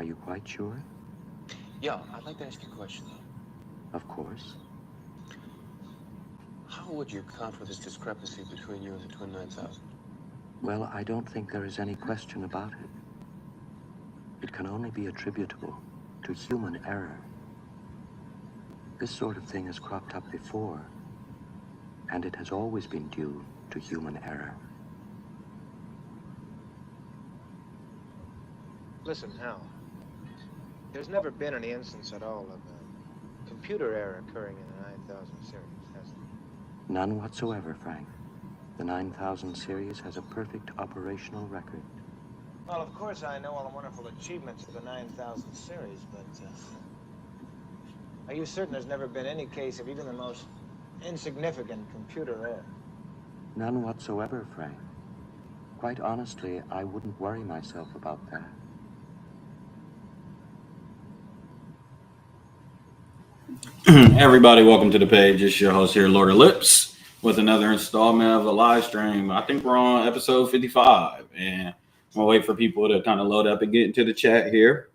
Are you quite sure? Yeah, I'd like to ask you a question, though. Of course. How would you account for this discrepancy between you and the Twin 9000? Well, I don't think there is any question about it. It can only be attributable to human error. This sort of thing has cropped up before, and it has always been due to human error. Listen, Hal. There's never been any instance at all of a computer error occurring in the 9000 series, has there? None whatsoever, Frank. The 9000 series has a perfect operational record. Well, of course, I know all the wonderful achievements of the 9000 series, but are you certain there's never been any case of even the most insignificant computer error? None whatsoever, Frank. Quite honestly, I wouldn't worry myself about that. Everybody, welcome to the page. It's your host here, Lord of Lips, with another installment of the live stream. I think we're on episode 55, and I'm gonna wait for people to kind of load up and get into the chat here.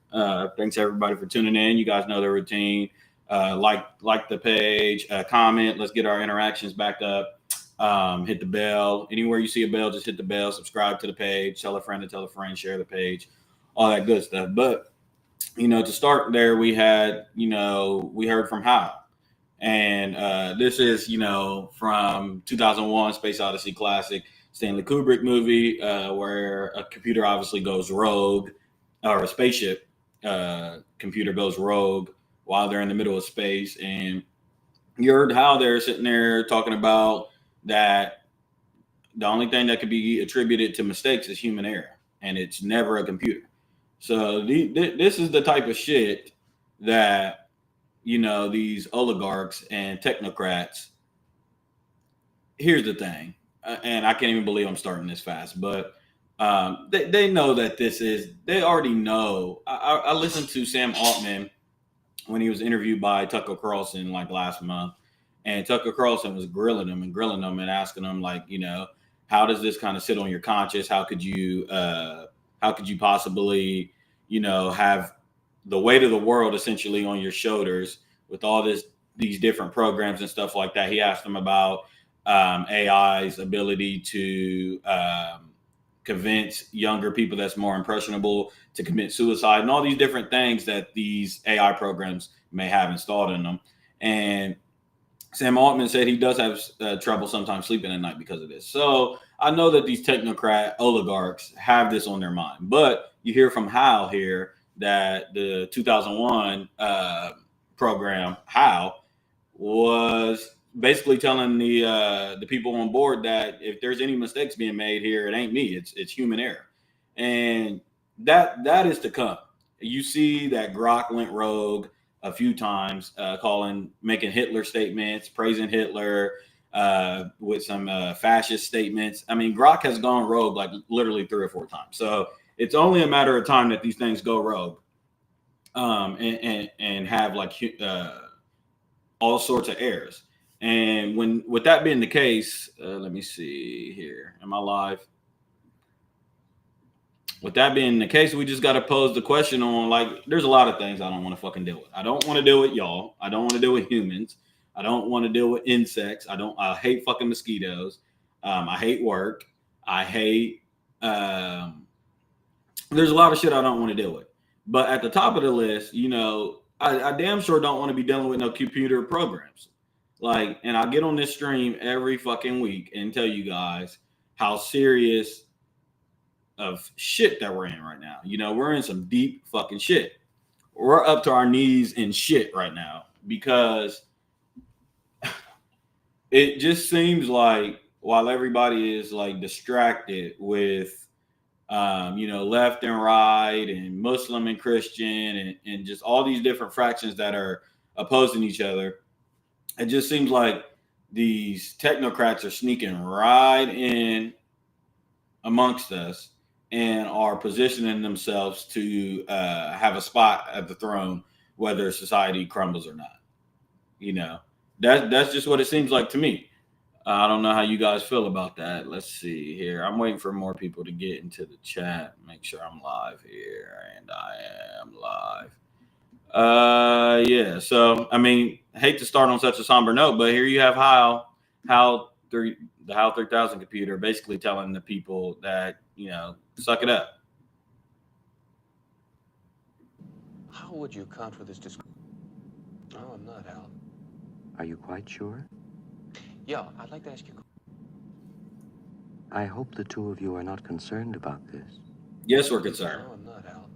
Thanks everybody for tuning in. You guys know the routine. Like the page, comment. Let's get our interactions back up. Hit the bell. Anywhere you see a bell, just hit the bell. Subscribe to the page. Tell a friend to tell a friend. Share the page. All that good stuff. But to start there, we had, we heard from Hal. And this is, from 2001 Space Odyssey classic, Stanley Kubrick movie, where a computer obviously goes rogue, or a spaceship computer goes rogue while they're in the middle of space. And you heard how they're sitting there talking about that the only thing that could be attributed to mistakes is human error, and it's never a computer. So this is the type of shit that, these oligarchs and technocrats. Here's the thing, and I can't even believe I'm starting this fast, but they know that they already know. I listened to Sam Altman when he was interviewed by Tucker Carlson like last month, and Tucker Carlson was grilling him and asking him, like, how does this kind of sit on your conscience? How could you possibly, have the weight of the world essentially on your shoulders with all these different programs and stuff like that? He asked them about AI's ability to convince younger people that's more impressionable to commit suicide and all these different things that these AI programs may have installed in them. And Sam Altman said he does have trouble sometimes sleeping at night because of this. So I know that these technocrat oligarchs have this on their mind. But you hear from Hal here that the 2001 program, Hal, was basically telling the people on board that if there's any mistakes being made here, it ain't me. It's human error. And that is to come. You see that Grok went rogue a few times, making Hitler statements, praising Hitler, with some fascist statements. I mean, Grok has gone rogue like literally 3 or 4 times. So it's only a matter of time that these things go rogue, and have like all sorts of errors. And with that being the case, let me see here. Am I live? With that being the case, we just got to pose the question on, like, there's a lot of things I don't want to fucking deal with. I don't want to deal with y'all. I don't want to deal with humans. I don't want to deal with insects. I hate fucking mosquitoes. I hate work. I hate, there's a lot of shit I don't want to deal with. But at the top of the list, I damn sure don't want to be dealing with no computer programs. Like, and I get on this stream every fucking week and tell you guys how serious of shit that we're in right now. We're in some deep fucking shit. We're up to our knees in shit right now because it just seems like while everybody is like distracted with left and right and Muslim and Christian and just all these different fractions that are opposing each other, it just seems like these technocrats are sneaking right in amongst us and are positioning themselves to have a spot at the throne, whether society crumbles or not. That's just what it seems like to me. I don't know how you guys feel about that. Let's see here. I'm waiting for more people to get into the chat. Make sure I'm live here, and I am Yeah. So I mean, I hate to start on such a somber note, but here you have the HAL 3000 computer basically telling the people that, suck it up. How would you account for this No, I'm not, Al. Are you quite sure? Yeah, I'd like to ask you. I hope the two of you are not concerned about this. Yes, we're concerned. No, I'm not, Al.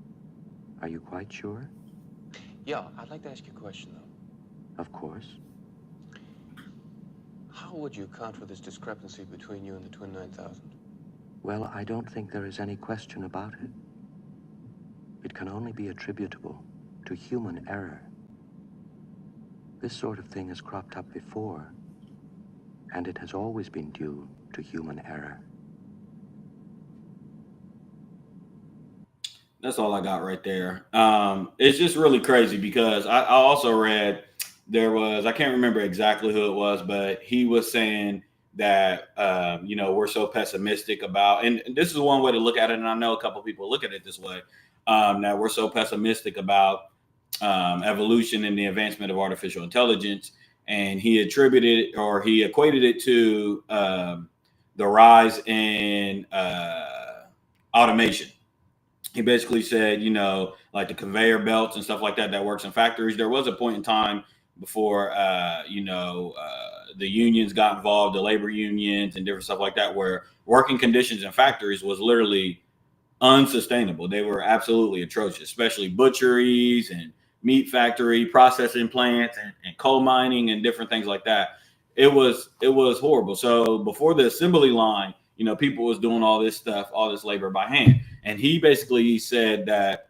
Are you quite sure? Yeah, I'd like to ask you a question, though. Of course. How would you account for this discrepancy between you and the Twin 9000? Well, I don't think there is any question about it. It can only be attributable to human error. This sort of thing has cropped up before, and it has always been due to human error. That's all I got right there. It's just really crazy because I also read I can't remember exactly who it was, but he was saying that, we're so pessimistic about, and this is one way to look at it. And I know a couple of people look at it this way, that we're so pessimistic about evolution and the advancement of artificial intelligence. And he equated it to the rise in automation. He basically said, like the conveyor belts and stuff like that works in factories. There was a point in time before, the unions got involved, the labor unions and different stuff like that, where working conditions in factories was literally unsustainable. They were absolutely atrocious, especially butcheries and meat factory processing plants and coal mining and different things like that. It was horrible. So before the assembly line, people was doing all this stuff, all this labor by hand. And he basically said that,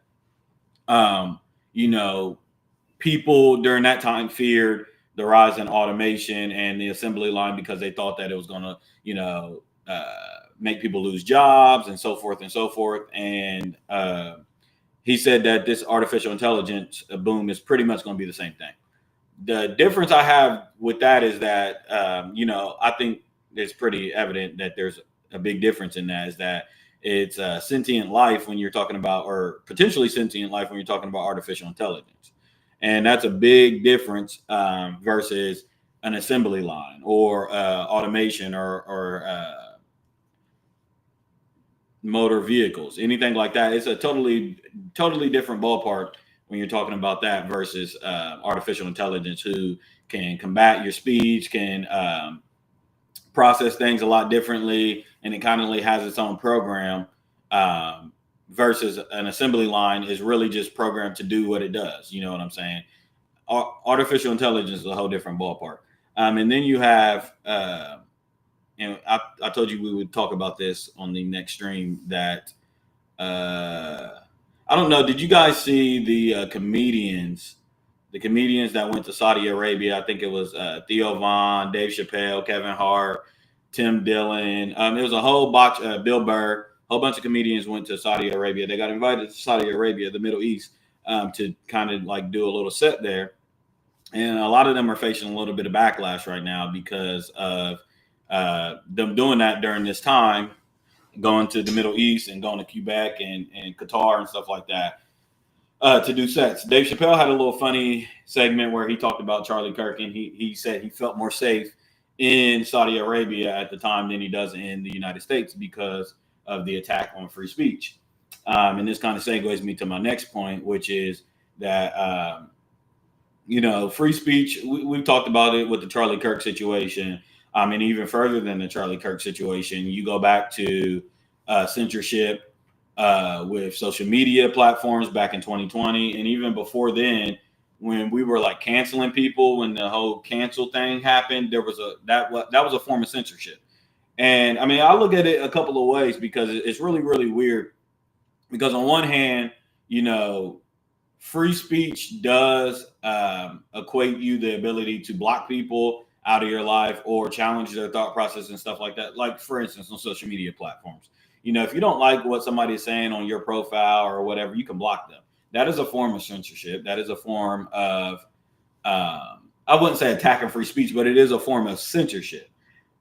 people during that time feared the rise in automation and the assembly line because they thought that it was going to, make people lose jobs and so forth and so forth. And he said that this artificial intelligence boom is pretty much going to be the same thing. The difference I have with that is that, I think it's pretty evident that there's a big difference in that, is that it's sentient life when you're talking about, or potentially sentient life when you're talking about artificial intelligence. And that's a big difference versus an assembly line or automation or motor vehicles, anything like that. It's a totally different ballpark when you're talking about that versus artificial intelligence, who can combat your speech, can process things a lot differently, and it kind of has its own program, versus an assembly line is really just programmed to do what it does. You know what I'm saying? Artificial intelligence is a whole different ballpark. And then you have, and I told you we would talk about this on the next stream, that I don't know. Did you guys see the comedians that went to Saudi Arabia? I think it was Theo Von, Dave Chappelle, Kevin Hart, Tim Dillon. It was a whole bunch, Bill Burr, a whole bunch of comedians went to Saudi Arabia. They got invited to Saudi Arabia, the Middle East, to kind of do a little set there. And a lot of them are facing a little bit of backlash right now because of them doing that during this time, going to the Middle East and going to Quebec and Qatar and stuff like that to do sets. Dave Chappelle had a little funny segment where he talked about Charlie Kirk, and he said he felt more safe in Saudi Arabia at the time than he does in the United States because of the attack on free speech. And this kind of segues me to my next point, which is that, free speech, we've talked about it with the Charlie Kirk situation. And even further than the Charlie Kirk situation, you go back to censorship with social media platforms back in 2020. And even before then, when we were canceling people, when the whole cancel thing happened, there was that was a form of censorship. And I mean, I look at it a couple of ways because it's really, really weird. Because on one hand, free speech does equate you the ability to block people out of your life or challenge their thought process and stuff like that. Like, for instance, on social media platforms, if you don't like what somebody is saying on your profile or whatever, you can block them. That is a form of censorship. That is a form of, I wouldn't say attacking free speech, but it is a form of censorship.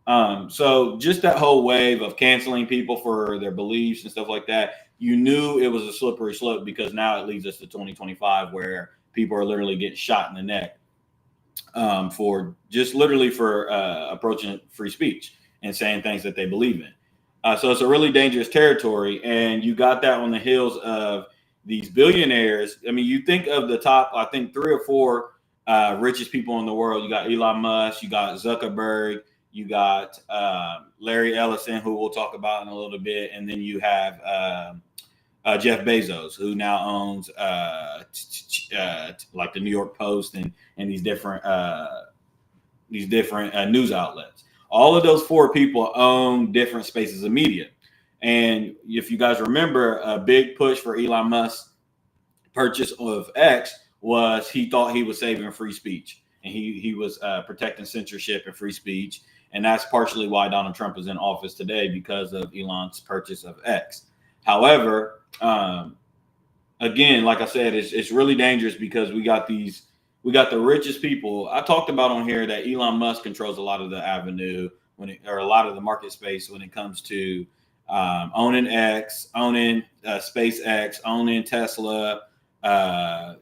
So just that whole wave of canceling people for their beliefs and stuff like that, you knew it was a slippery slope, because now it leads us to 2025 where people are literally getting shot in the neck for just literally for approaching free speech and saying things that they believe in. So it's a really dangerous territory. And you got that on the heels of these billionaires. I mean, you think of the top, I think 3 or 4 richest people in the world. You got Elon Musk, you got Zuckerberg, you got Larry Ellison, who we'll talk about in a little bit. And then you have Jeff Bezos, who now owns like the New York Post and these different news outlets. All of those 4 people own different spaces of media. And if you guys remember, a big push for Elon Musk's purchase of X was he thought he was saving free speech, and he was protecting censorship and free speech. And that's partially why Donald Trump is in office today, because of Elon's purchase of X. However, again, like I said, it's really dangerous because we got the richest people. I talked about on here that Elon Musk controls a lot of the avenue or a lot of the market space when it comes to owning X, owning SpaceX, owning Tesla.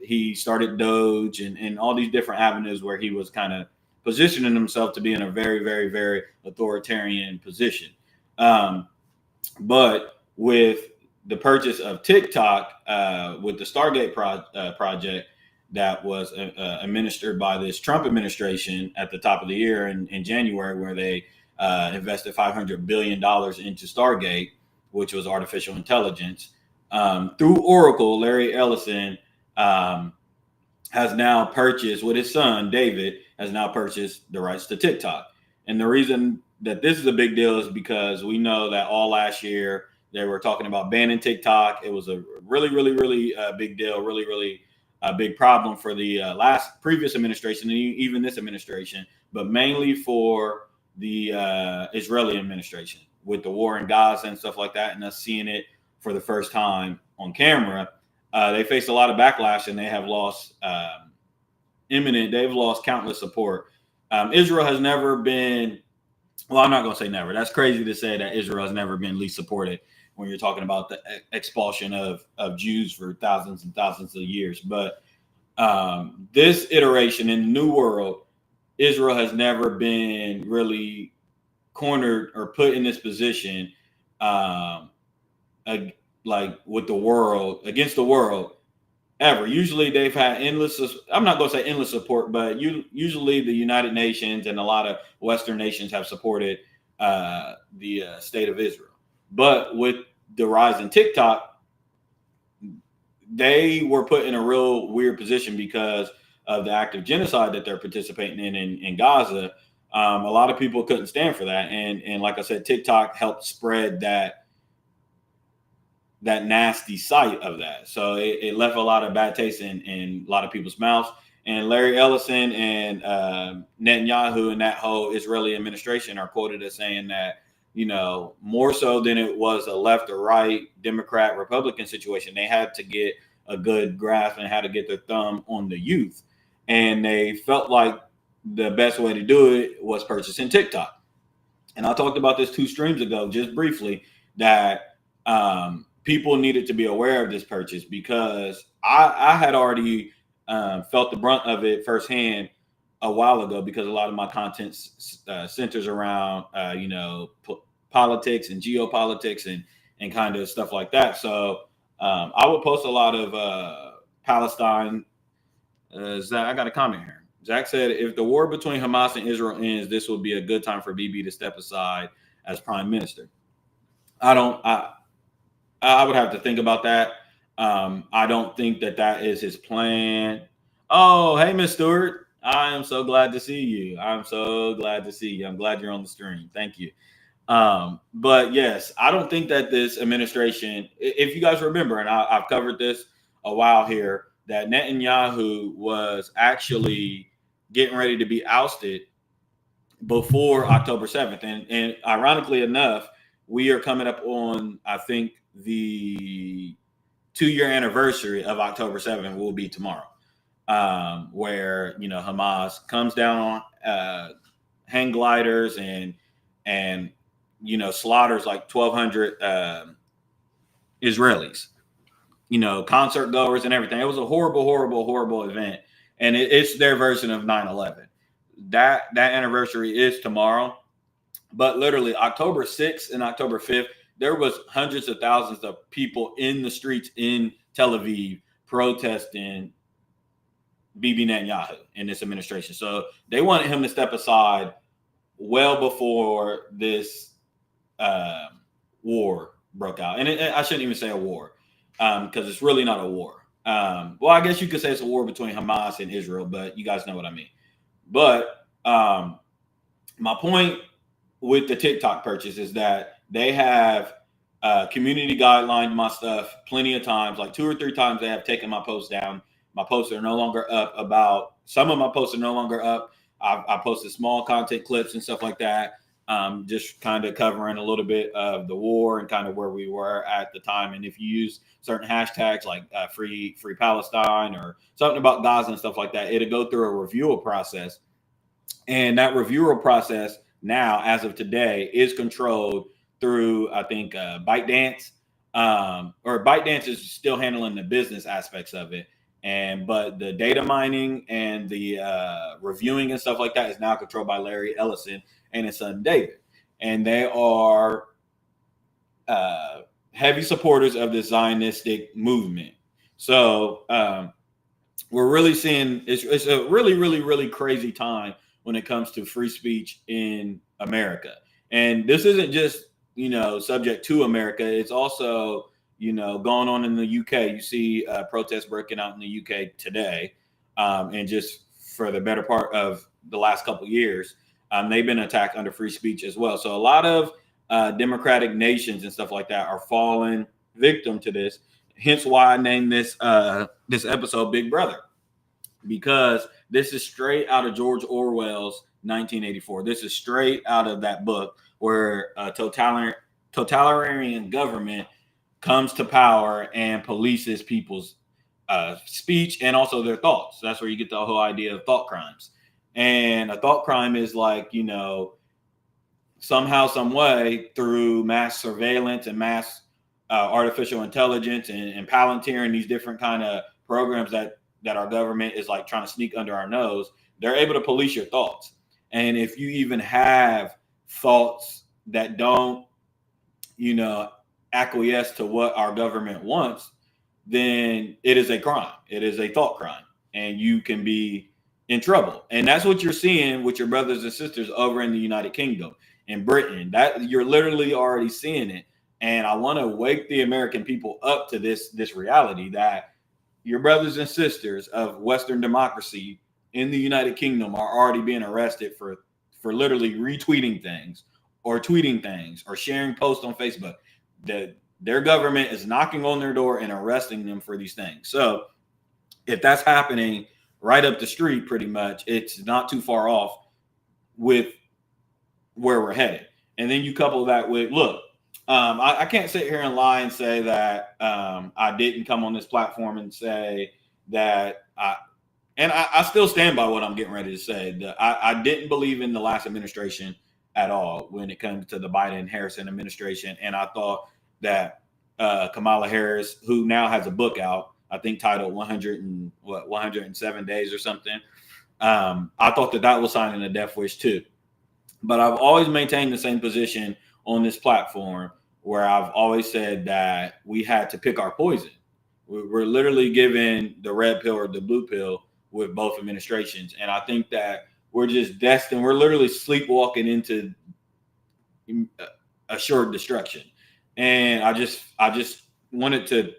He started Doge and all these different avenues where he was kind of positioning himself to be in a very, very, very authoritarian position. But with the purchase of TikTok, with the Stargate project that was administered by this Trump administration at the top of the year in January, where they invested $500 billion into Stargate, which was artificial intelligence. Through Oracle, Larry Ellison has now purchased, with his son, David, has now purchased the rights to TikTok. And the reason that this is a big deal is because we know that all last year they were talking about banning TikTok. It was a really, really, really big deal, really, really a big problem for the previous administration and even this administration, but mainly for the Israeli administration with the war in Gaza and stuff like that, and us seeing it for the first time on camera. They faced a lot of backlash, and they have lost they've lost countless support. Israel has never been, well, I'm not going to say never. That's crazy to say that Israel has never been least supported when you're talking about the expulsion of Jews for thousands and thousands of years. But this iteration in the New World, Israel has never been really cornered or put in this position like with the world, against the world, ever. Usually they've had endless, I'm not going to say endless support, but usually the United Nations and a lot of Western nations have supported the state of Israel. But with the rise in TikTok, they were put in a real weird position because of the act of genocide that they're participating in Gaza. A lot of people couldn't stand for that. And like I said, TikTok helped spread that nasty sight of that. So it left a lot of bad taste in a lot of people's mouths. And Larry Ellison and Netanyahu and that whole Israeli administration are quoted as saying that, you know, more so than it was a left or right, Democrat, Republican situation, they had to get a good grasp and had to get their thumb on the youth. And they felt like the best way to do it was purchasing TikTok. And I talked about this 2 streams ago, just briefly, that people needed to be aware of this purchase, because I had already felt the brunt of it firsthand a while ago, because a lot of my content centers around, politics and geopolitics and kind of stuff like that. So I would post a lot of Palestine. Zach, I got a comment here. Zach said, if the war between Hamas and Israel ends, this will be a good time for BB to step aside as prime minister. I would have to think about that. I don't think that is his plan. Oh, hey, Miss Stewart. I am so glad to see you. I'm so glad to see you. I'm glad you're on the stream. Thank you. But yes, I don't think that this administration, if you guys remember, and I've covered this a while here, that Netanyahu was actually getting ready to be ousted before October 7th. And ironically enough, we are coming up on, I think, the 2-year anniversary of October 7th will be tomorrow, where, you know, Hamas comes down on hang gliders and you know, slaughters like 1,200 Israelis. concert goers and everything. It was a horrible, horrible, horrible event. And it's their version of 9/11. That anniversary is tomorrow. But literally October 6th and October 5th, there was hundreds of thousands of people in the streets in Tel Aviv protesting Bibi Netanyahu in this administration. So they wanted him to step aside well before this war broke out. And I shouldn't even say a war because it's really not a war. Well, I guess you could say it's a war between Hamas and Israel, but you guys know what I mean. But my point with the TikTok purchase is that they have community guidelined my stuff plenty of times, like 2 or 3 times they have taken my posts down. My posts are no longer up. Some of my posts are no longer up. I posted small content clips and stuff like that, just kind of covering a little bit of the war and kind of where we were at the time. And if you use certain hashtags like free Palestine or something about Gaza and stuff like that, it'll go through a review process. And that reviewer process now, as of today, is controlled through, I think, ByteDance. Or ByteDance is still handling the business aspects of it. But the data mining and the reviewing and stuff like that is now controlled by Larry Ellison and his son David. And they are heavy supporters of the Zionistic movement. So we're really seeing it's a really, really, really crazy time when it comes to free speech in America. And this isn't just, subject to America. It's also, going on in the UK. You see protests breaking out in the UK today. And just for the better part of the last couple of years, they've been attacked under free speech as well. So a lot of democratic nations and stuff like that are falling victim to this. Hence why I named this episode Big Brother, because this is straight out of George Orwell's 1984. This is straight out of that book where a totalitarian government comes to power and polices people's speech and also their thoughts. That's where you get the whole idea of thought crimes. And a thought crime is like, somehow, some way, through mass surveillance and mass artificial intelligence and Palantir and these different kind of programs that our government is like trying to sneak under our nose, they're able to police your thoughts. And if you even have thoughts that don't, acquiesce to what our government wants, then it is a crime. It is a thought crime, and you can be in trouble. And that's what you're seeing with your brothers and sisters over in the United Kingdom, in Britain. That you're literally already seeing it. And I want to wake the American people up to this reality that your brothers and sisters of Western democracy in the United Kingdom are already being arrested for literally retweeting things or tweeting things or sharing posts on Facebook. Their government is knocking on their door and arresting them for these things. So if that's happening right up the street, pretty much, it's not too far off with where we're headed. And then you couple that with, look, I can't sit here and lie and say that I didn't come on this platform and say that I still stand by what I'm getting ready to say. I didn't believe in the last administration at all when it comes to the Biden-Harris administration. And I thought that Kamala Harris, who now has a book out, I think titled 107 Days or something, I thought that was signing a death wish too. But I've always maintained the same position on this platform, where I've always said that we had to pick our poison. We're literally given the red pill or the blue pill with both administrations. And I think that we're just destined. We're literally sleepwalking into assured destruction. And I just wanted to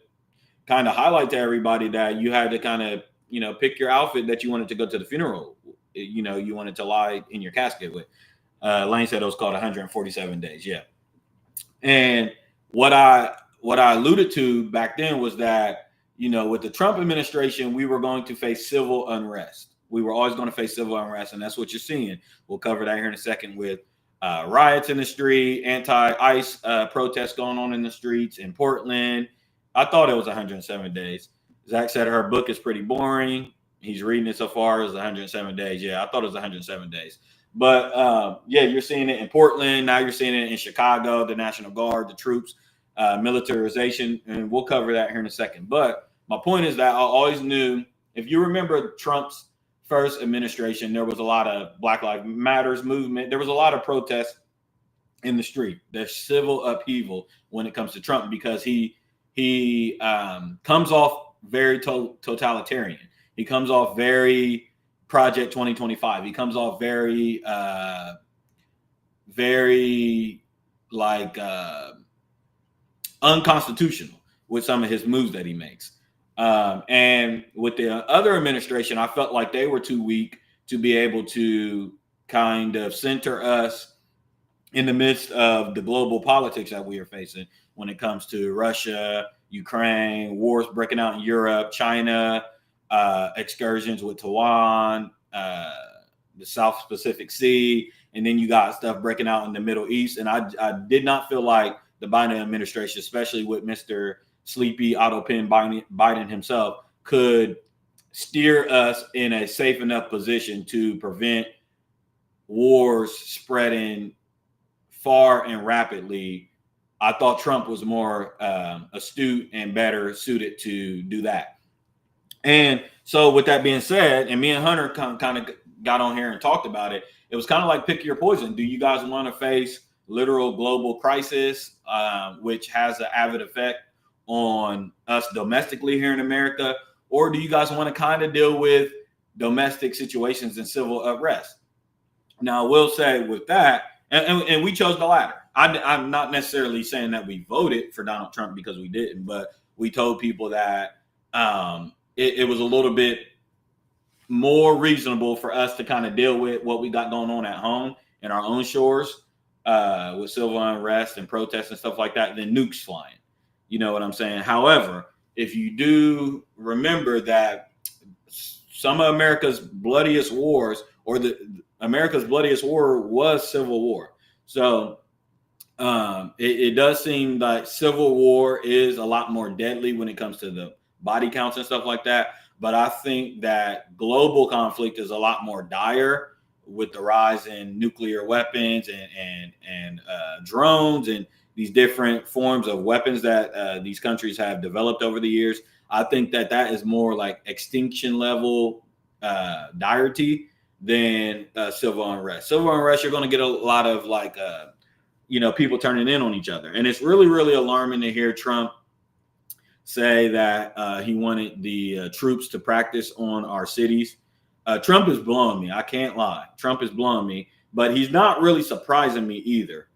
kind of highlight to everybody that you had to kind of, pick your outfit that you wanted to go to the funeral. You wanted to lie in your casket with. Lane said it was called 147 days. Yeah. And what I alluded to back then was that, with the Trump administration, we were going to face civil unrest. We were always going to face civil unrest. And that's what you're seeing. We'll cover that here in a second with riots in the street, anti-ICE protests going on in the streets in Portland. I thought it was 107 days. Zach said her book is pretty boring. He's reading it so far as 107 days. Yeah, I thought it was 107 days. But, you're seeing it in Portland. Now you're seeing it in Chicago, the National Guard, the troops militarization, and we'll cover that here in a second. But my point is that I always knew, if you remember Trump's first administration, there was a lot of Black Lives Matters movement. There was a lot of protests in the street. There's civil upheaval when it comes to Trump because he comes off very totalitarian. He comes off very Project 2025. He comes off very like unconstitutional with some of his moves that he makes. And with the other administration, I felt like they were too weak to be able to kind of center us in the midst of the global politics that we are facing when it comes to Russia, Ukraine, wars breaking out in Europe, China, excursions with Taiwan, the South Pacific Sea, and then you got stuff breaking out in the Middle East. And I did not feel like the Biden administration, especially with Mr. Sleepy Auto Pen Biden himself, could steer us in a safe enough position to prevent wars spreading far and rapidly. I thought Trump was more astute and better suited to do that. And so with that being said, and me and Hunter kind of got on here and talked about it, it was kind of like pick your poison. Do you guys want to face literal global crisis, which has an avid effect on us domestically here in America? Or do you guys want to kind of deal with domestic situations and civil unrest? Now, I will say with that, and we chose the latter. I'm not necessarily saying that we voted for Donald Trump because we didn't, but we told people that it was a little bit more reasonable for us to kind of deal with what we got going on at home in our own shores with civil unrest and protests and stuff like that than nukes flying. You know what I'm saying? However, if you do remember that some of America's bloodiest wars, or America's bloodiest war, was Civil War. So it does seem like Civil War is a lot more deadly when it comes to the body counts and stuff like that. But I think that global conflict is a lot more dire with the rise in nuclear weapons and drones and these different forms of weapons that these countries have developed over the years. I think that is more like extinction level direty than civil unrest. Civil unrest, you're going to get a lot of like, people turning in on each other. And it's really, really alarming to hear Trump say that he wanted the troops to practice on our cities. Trump is blowing me. I can't lie. Trump is blowing me, but he's not really surprising me either.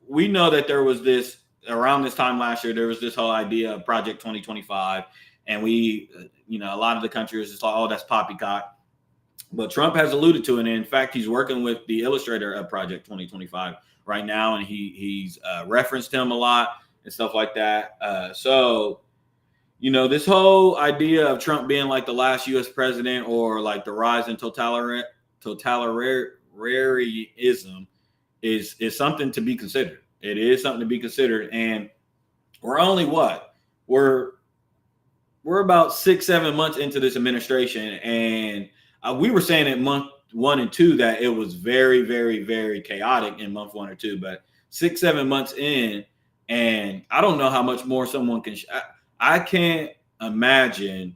We know that there was this, around this time last year, there was this whole idea of Project 2025. And we, a lot of the country was just like, oh, that's poppycock. But Trump has alluded to it. And in fact, he's working with the illustrator of Project 2025 right now. And he's referenced him a lot and stuff like that. So, this whole idea of Trump being like the last U.S. president, or like the rise in totalitarianism is something to be considered. It is something to be considered. And we're only We're about 6-7 months into this administration. And we were saying in month 1 and 2 that it was very, very, very chaotic in month 1 or 2. But 6-7 months in, and I don't know how much more someone can. I can't imagine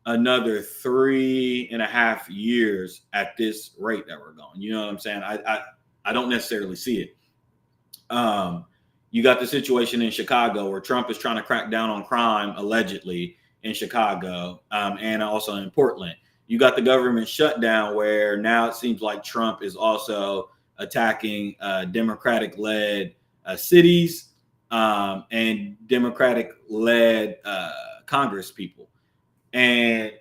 another 3.5 years at this rate that we're going. You know what I'm saying? I don't necessarily see it. You got the situation in Chicago where Trump is trying to crack down on crime, allegedly, in Chicago, and also in Portland. You got the government shutdown where now it seems like Trump is also attacking Democratic-led cities and Democratic-led Congress people. And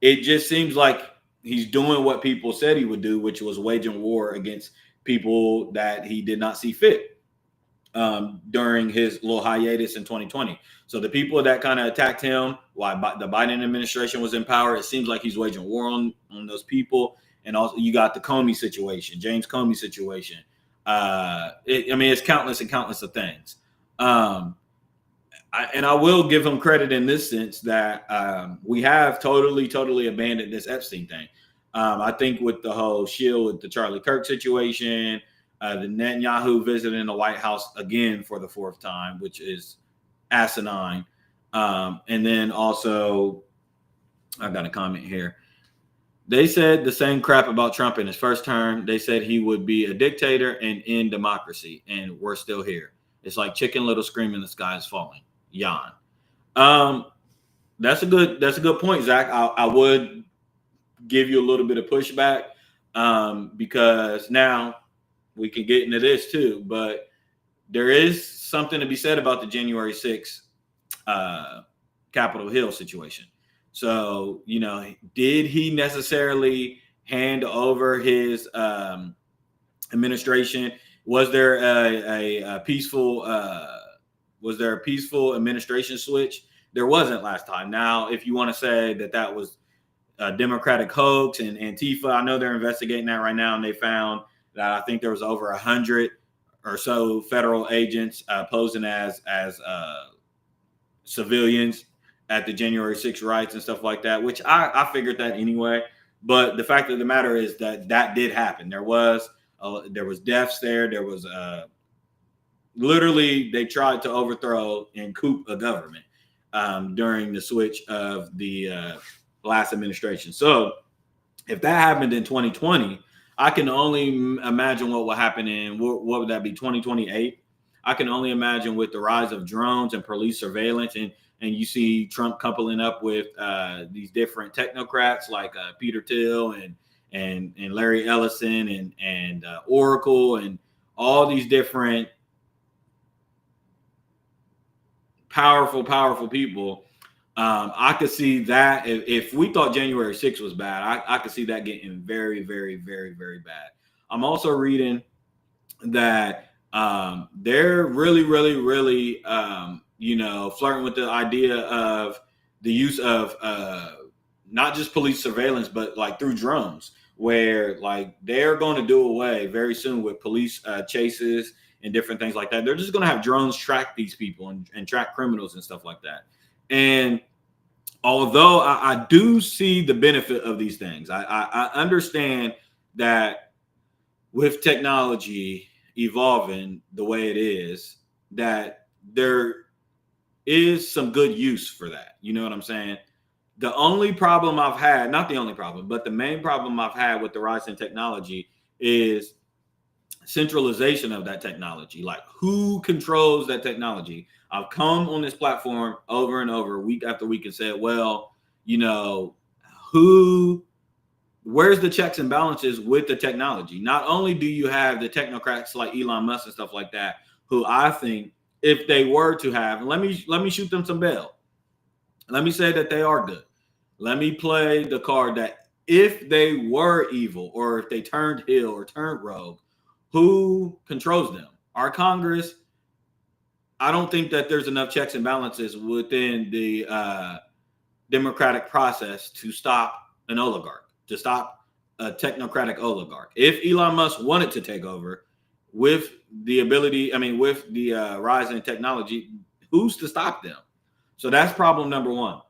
it just seems like he's doing what people said he would do, which was waging war against people that he did not see fit during his little hiatus in 2020. So the people that kind of attacked him while the Biden administration was in power, it seems like he's waging war on those people. And also you got the Comey situation, James Comey situation. It's countless and countless of things. I will give him credit in this sense that we have totally abandoned this Epstein thing. I think with the whole shield with the Charlie Kirk situation, The Netanyahu visiting the White House again for the fourth time, which is asinine. And then also, I've got a comment here. They said the same crap about Trump in his first term. They said he would be a dictator and end democracy, and we're still here. It's like Chicken Little screaming, the sky is falling. Yawn. That's a good point, Zach. I would give you a little bit of pushback because now we can get into this too, but there is something to be said about the January 6th Capitol Hill situation. So, did he necessarily hand over his administration? Was there a peaceful administration switch? There wasn't last time. Now, if you want to say that was a Democratic hoax and Antifa, I know they're investigating that right now, and they found that I think there was over 100 or so federal agents posing as civilians at the January 6th riots and stuff like that, which I figured that anyway. But the fact of the matter is that did happen. There was deaths there. There was literally they tried to overthrow and coup a government during the switch of the last administration. So if that happened in 2020, I can only imagine what will happen in what would that be 2028? I can only imagine with the rise of drones and police surveillance, and you see Trump coupling up with these different technocrats like Peter Thiel and Larry Ellison and Oracle and all these different powerful people. I could see that if we thought January 6th was bad, I could see that getting very, very, very, very bad. I'm also reading that they're really, really, really, flirting with the idea of the use of not just police surveillance, but like through drones, where like they're going to do away very soon with police chases and different things like that. They're just going to have drones track these people and track criminals and stuff like that. And although I do see the benefit of these things, I understand that with technology evolving the way it is, that there is some good use for that. You know what I'm saying? The only problem I've had, not the only problem, but the main problem I've had with the rise in technology is centralization of that technology. Like, who controls that technology? I've come on this platform over and over, week after week, and said, well, where's the checks and balances with the technology? Not only do you have the technocrats like Elon Musk and stuff like that, who I think if they were to have, let me shoot them some bail. Let me say that they are good. Let me play the card that if they were evil or if they turned ill or turned rogue, who controls them? Our Congress. I don't think that there's enough checks and balances within the democratic process to stop an oligarch, to stop a technocratic oligarch. If Elon Musk wanted to take over with the rise in technology, who's to stop them? So that's problem number one.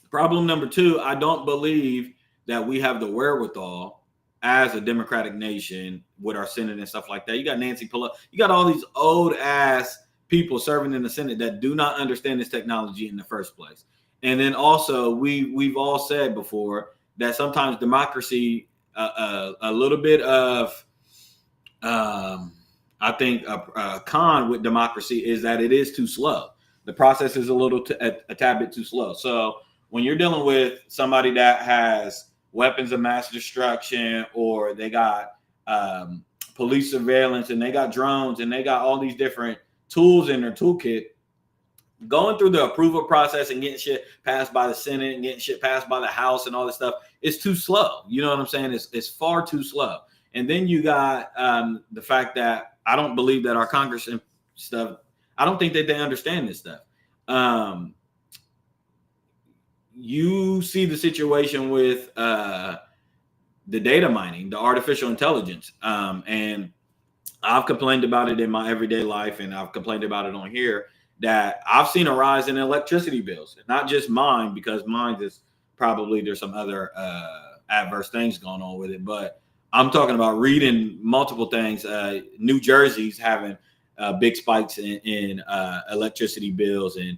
Problem number two, I don't believe that we have the wherewithal as a democratic nation with our Senate and stuff like that. You got Nancy Pelosi, you got all these old ass people serving in the Senate that do not understand this technology in the first place. And then also we've all said before that sometimes democracy, a little bit of, I think a con with democracy is that it is too slow. The process is a tad bit too slow. So when you're dealing with somebody that has weapons of mass destruction, or they got police surveillance, and they got drones, and they got all these different tools in their toolkit, going through the approval process and getting shit passed by the Senate and getting shit passed by the House and all this stuff, it's too slow. You know what I'm saying? It's far too slow. And then you got the fact that I don't believe that our Congress and stuff, I don't think that they understand this stuff. You see the situation with the data mining, the artificial intelligence. And I've complained about it in my everyday life, and I've complained about it on here, that I've seen a rise in electricity bills. Not just mine, because mine is probably there's some other adverse things going on with it, but I'm talking about reading multiple things. New Jersey's having big spikes in electricity bills, and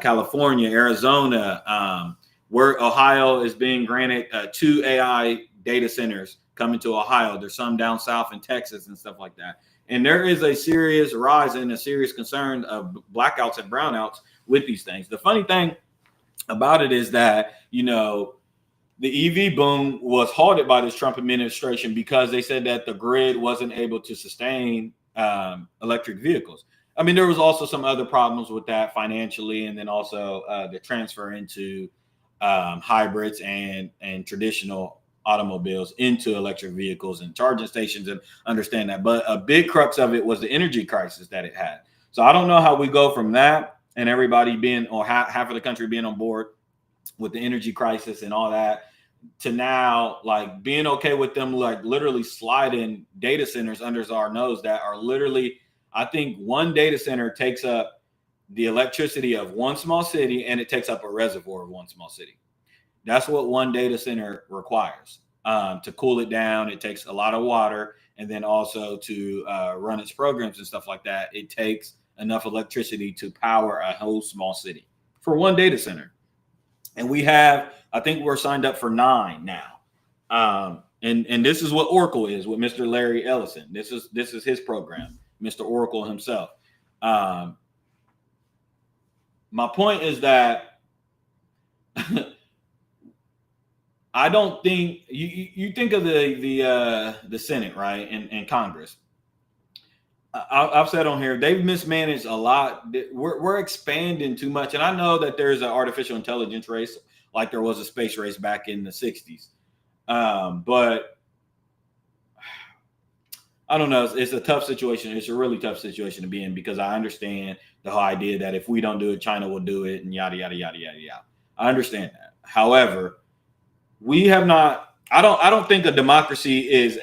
California, Arizona, where Ohio is being granted 2 AI data centers coming to Ohio. There's some down south in Texas and stuff like that. And there is a serious rise and a serious concern of blackouts and brownouts with these things. The funny thing about it is that, the EV boom was halted by this Trump administration because they said that the grid wasn't able to sustain electric vehicles. I mean, there was also some other problems with that financially, and then also the transfer into hybrids and traditional automobiles into electric vehicles and charging stations, and understand that. But a big crux of it was the energy crisis that it had. So I don't know how we go from that and everybody being, or half of the country being on board with the energy crisis and all that, to now like being okay with them like literally sliding data centers under our nose that are literally, I think one data center takes up the electricity of one small city, and it takes up a reservoir of one small city. That's what one data center requires to cool it down. It takes a lot of water, and then also to run its programs and stuff like that. It takes enough electricity to power a whole small city for one data center. And we have, I think we're signed up for 9 now. And this is what Oracle is with Mr. Larry Ellison. This is his program, Mr. Oracle himself. My point is that I don't think you think of the Senate, right, and Congress. I've said on here, they've mismanaged a lot. We're expanding too much. And I know that there's an artificial intelligence race, like there was a space race back in the 60s. But I don't know. It's a tough situation. It's a really tough situation to be in, because I understand the whole idea that if we don't do it, China will do it, and yada, yada, yada, yada, yada. I understand that. However, we have not, I don't think a democracy is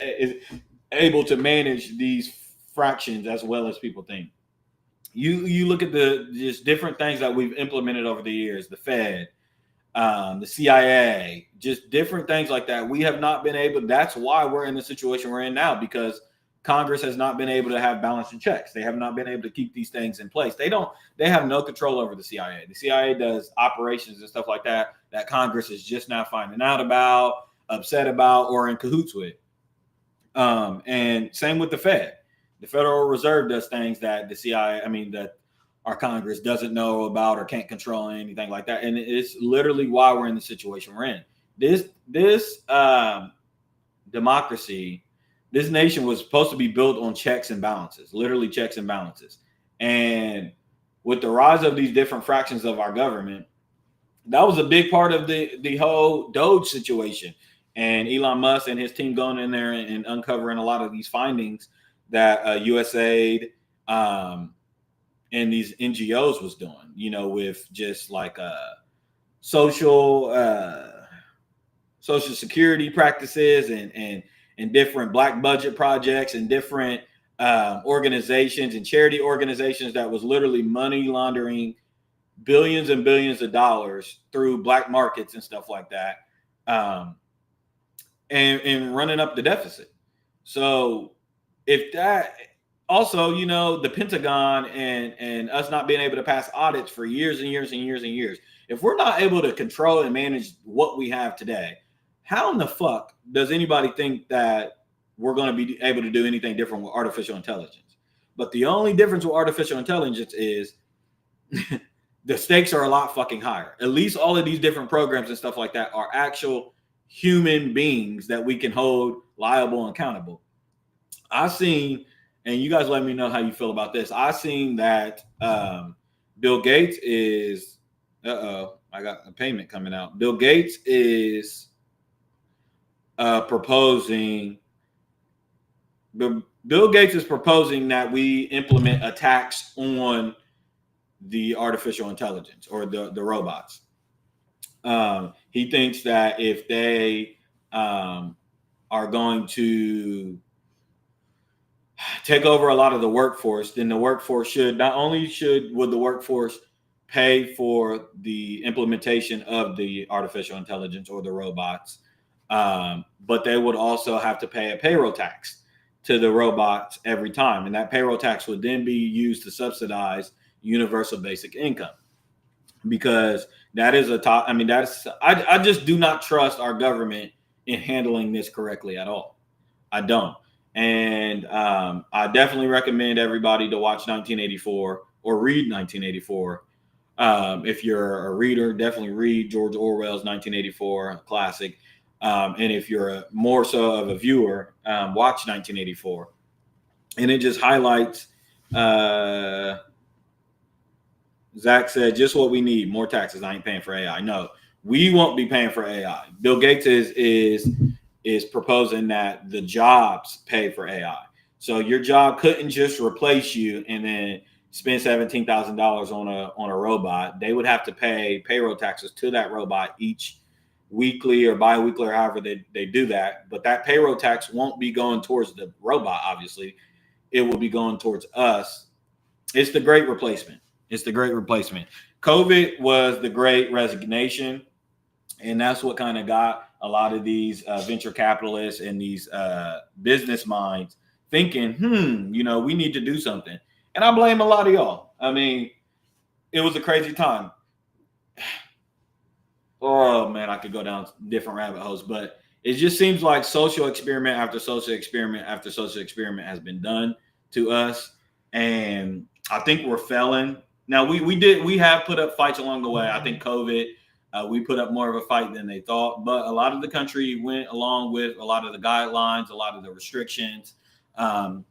able to manage these fractions as well as people think. You look at the just different things that we've implemented over the years, the Fed, the CIA, just different things like that. We have not been able. That's why we're in the situation we're in now, because Congress has not been able to have balance and checks. They have not been able to keep these things in place. They have no control over the CIA. The CIA does operations and stuff like that Congress is just now finding out about, upset about, or in cahoots with. And same with the Fed. The Federal Reserve does things that the CIA, that our Congress doesn't know about or can't control, anything like that. And it's literally why we're in the situation we're in. This democracy, this nation was supposed to be built on checks and balances, literally checks and balances. And with the rise of these different fractions of our government, that was a big part of the whole Doge situation. And Elon Musk and his team going in there and uncovering a lot of these findings that USAID and these NGOs was doing, with just like social security practices and different black budget projects and different organizations and charity organizations that was literally money laundering billions and billions of dollars through black markets and stuff like that, and running up the deficit. So if that also, the Pentagon and us not being able to pass audits for years and years and years and years, if we're not able to control and manage what we have today, how in the fuck does anybody think that we're going to be able to do anything different with artificial intelligence? But the only difference with artificial intelligence is the stakes are a lot fucking higher. At least all of these different programs and stuff like that are actual human beings that we can hold liable and accountable. I've seen, and you guys let me know how you feel about this. I've seen that Bill Gates is, I got a payment coming out. Bill Gates is proposing that we implement a tax on the artificial intelligence or the robots. He thinks that if they are going to take over a lot of the workforce, then the workforce would the workforce pay for the implementation of the artificial intelligence or the robots, But they would also have to pay a payroll tax to the robots every time. And that payroll tax would then be used to subsidize universal basic income, because that is a top. I mean, I just do not trust our government in handling this correctly at all. I don't. And I definitely recommend everybody to watch 1984 or read 1984. If you're a reader, definitely read George Orwell's 1984, a classic. And if you're more so of a viewer, watch 1984. And it just highlights, Zach said, just what we need, more taxes. I ain't paying for AI. No, we won't be paying for AI. Bill Gates is proposing that the jobs pay for AI. So your job couldn't just replace you and then spend $17,000 on a robot. They would have to pay payroll taxes to that robot each weekly or bi-weekly or however they do that. But that payroll tax won't be going towards the robot, obviously. It will be going towards us. It's the great replacement. It's the great replacement. COVID was the great resignation. And that's what kind of got a lot of these venture capitalists and these business minds thinking, we need to do something. And I blame a lot of y'all. I mean, it was a crazy time. Oh, man, I could go down different rabbit holes. But it just seems like social experiment after social experiment after social experiment has been done to us. And I think we're failing. Now, we have put up fights along the way. I think COVID, we put up more of a fight than they thought. But a lot of the country went along with a lot of the guidelines, a lot of the restrictions, a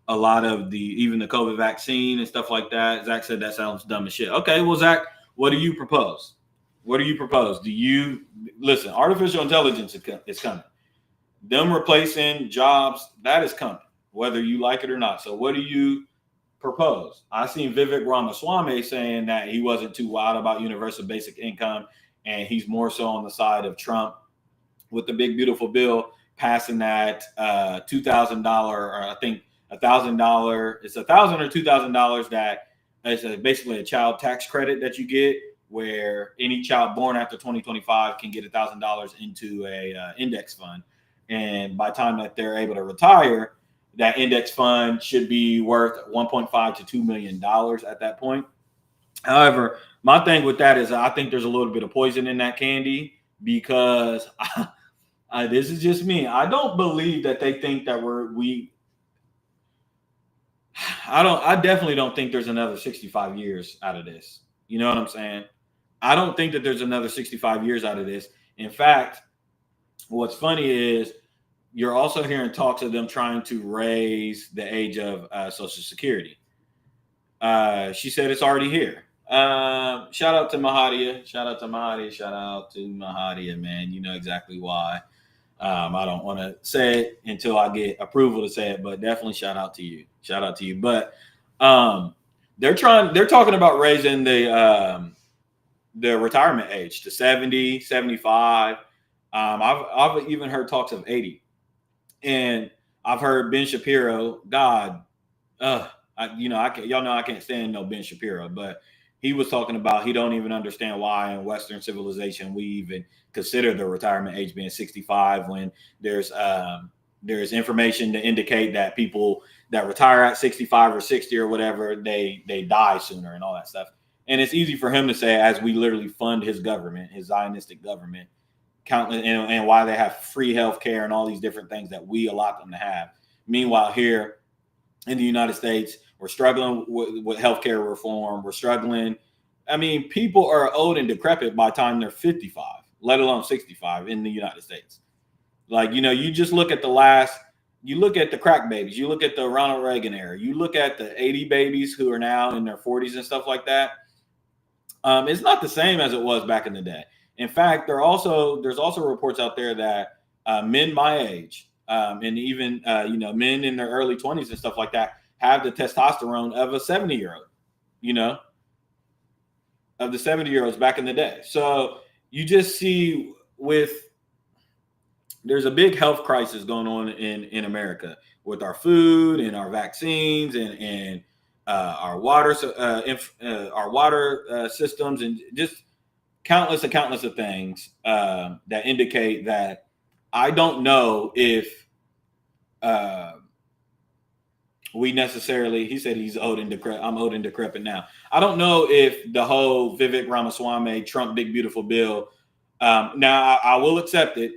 lot of even the COVID vaccine and stuff like that. Zach said that sounds dumb as shit. Okay, well, Zach, what do you propose? What do you propose? Do you listen? Artificial intelligence is coming. Them replacing jobs, that is coming, whether you like it or not. So what do you propose? I seen Vivek Ramaswamy saying that he wasn't too wild about universal basic income, and he's more so on the side of Trump with the big beautiful bill passing that $2,000 or I think $1,000. It's $1,000 or $2,000 that is basically a child tax credit that you get, where any child born after 2025 can get $1,000 into a index fund, and by the time that they're able to retire, that index fund should be worth $1.5 to $2 million at that point. However, my thing with that is I think there's a little bit of poison in that candy, because this is just me. I don't believe that they think that I definitely don't think there's another 65 years out of this. You know what I'm saying? I don't think that there's another 65 years out of this. In fact, what's funny is you're also hearing talks of them trying to raise the age of Social Security. She said it's already here. Shout out to Mahadia. Shout out to Mahadia, man. You know exactly why. I don't want to say it until I get approval to say it, but definitely shout out to you. But they're talking about raising the retirement age to 70, 75. I've even heard talks of 80. And I've heard Ben Shapiro, y'all know I can't stand no Ben Shapiro, but he was talking about he don't even understand why in Western civilization we even consider the retirement age being 65 when there's information to indicate that people that retire at 65 or 60 or whatever, they die sooner and all that stuff. And it's easy for him to say, as we literally fund his government, his Zionistic government, and why they have free health care and all these different things that we allot them to have. Meanwhile, here in the United States, we're struggling with healthcare reform. We're struggling. I mean, people are old and decrepit by the time they're 55, let alone 65 in the United States. Like, you just look at you look at the crack babies, you look at the Ronald Reagan era, you look at the 80 babies who are now in their 40s and stuff like that. It's not the same as it was back in the day. In fact, there's also reports out there that men my age and even men in their early 20s and stuff like that have the testosterone of a 70-year-old, of the 70-year-olds back in the day. So you just see there's a big health crisis going on in America with our food and our vaccines and our water systems and just countless of things that indicate that I don't know if we necessarily, he said he's old and decrepit. I'm old and decrepit now. I don't know if the whole Vivek Ramaswamy Trump big beautiful bill. Now I will accept it,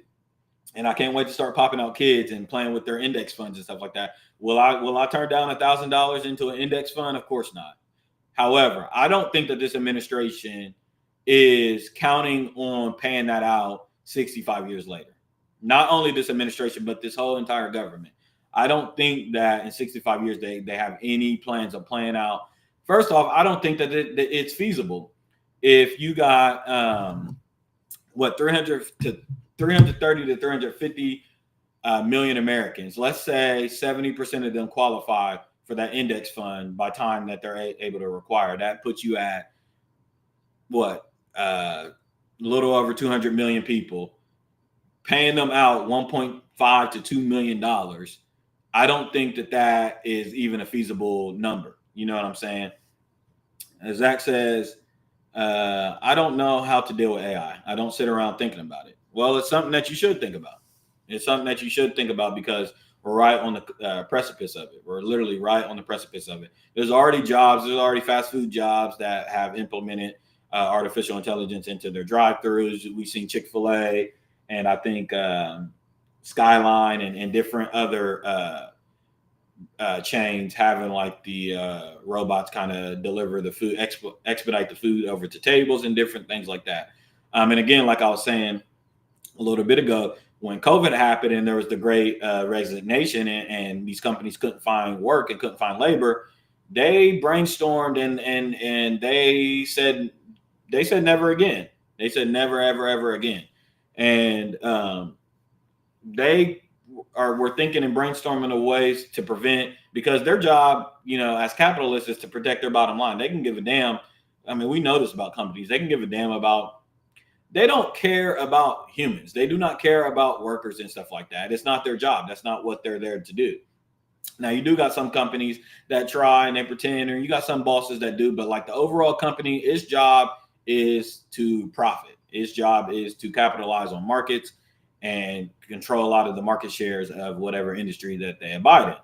and I can't wait to start popping out kids and playing with their index funds and stuff like that. Will I turn down $1,000 into an index fund? Of course not. However, I don't think that this administration is counting on paying that out 65 years later. Not only this administration, but this whole entire government. I don't think that in 65 years they have any plans of playing out. First off, I don't think that it's feasible. If you got 330 to 350 million Americans, let's say 70% of them qualify for that index fund by time that they're able to require. That puts you at a little over 200 million people. Paying them out $1.5 to $2 million. I don't think that is even a feasible number. You know what I'm saying? As Zach says, I don't know how to deal with AI. I don't sit around thinking about it. Well, it's something that you should think about. It's something that you should think about because we're right on the precipice of it. We're literally right on the precipice of it. There's already jobs. There's already fast food jobs that have implemented artificial intelligence into their drive-thrus. We've seen Chick-fil-A and I think Skyline and different other chains having like the robots kind of deliver the food, expedite the food over to tables and different things like that. And again, like I was saying a little bit ago, when COVID happened and there was the great resignation and these companies couldn't find work and couldn't find labor, they brainstormed and they said never again. They said never, ever again. And they were thinking and brainstorming of ways to prevent, because their job, as capitalists, is to protect their bottom line. They can give a damn. I mean, we know this about companies. They can give a damn about, they don't care about humans. They do not care about workers and stuff like that. It's not their job. That's not what they're there to do. Now, you do got some companies that try and they pretend, or you got some bosses that do, but like the overall company, its job is to profit. Its job is to capitalize on markets and control a lot of the market shares of whatever industry that they abide in.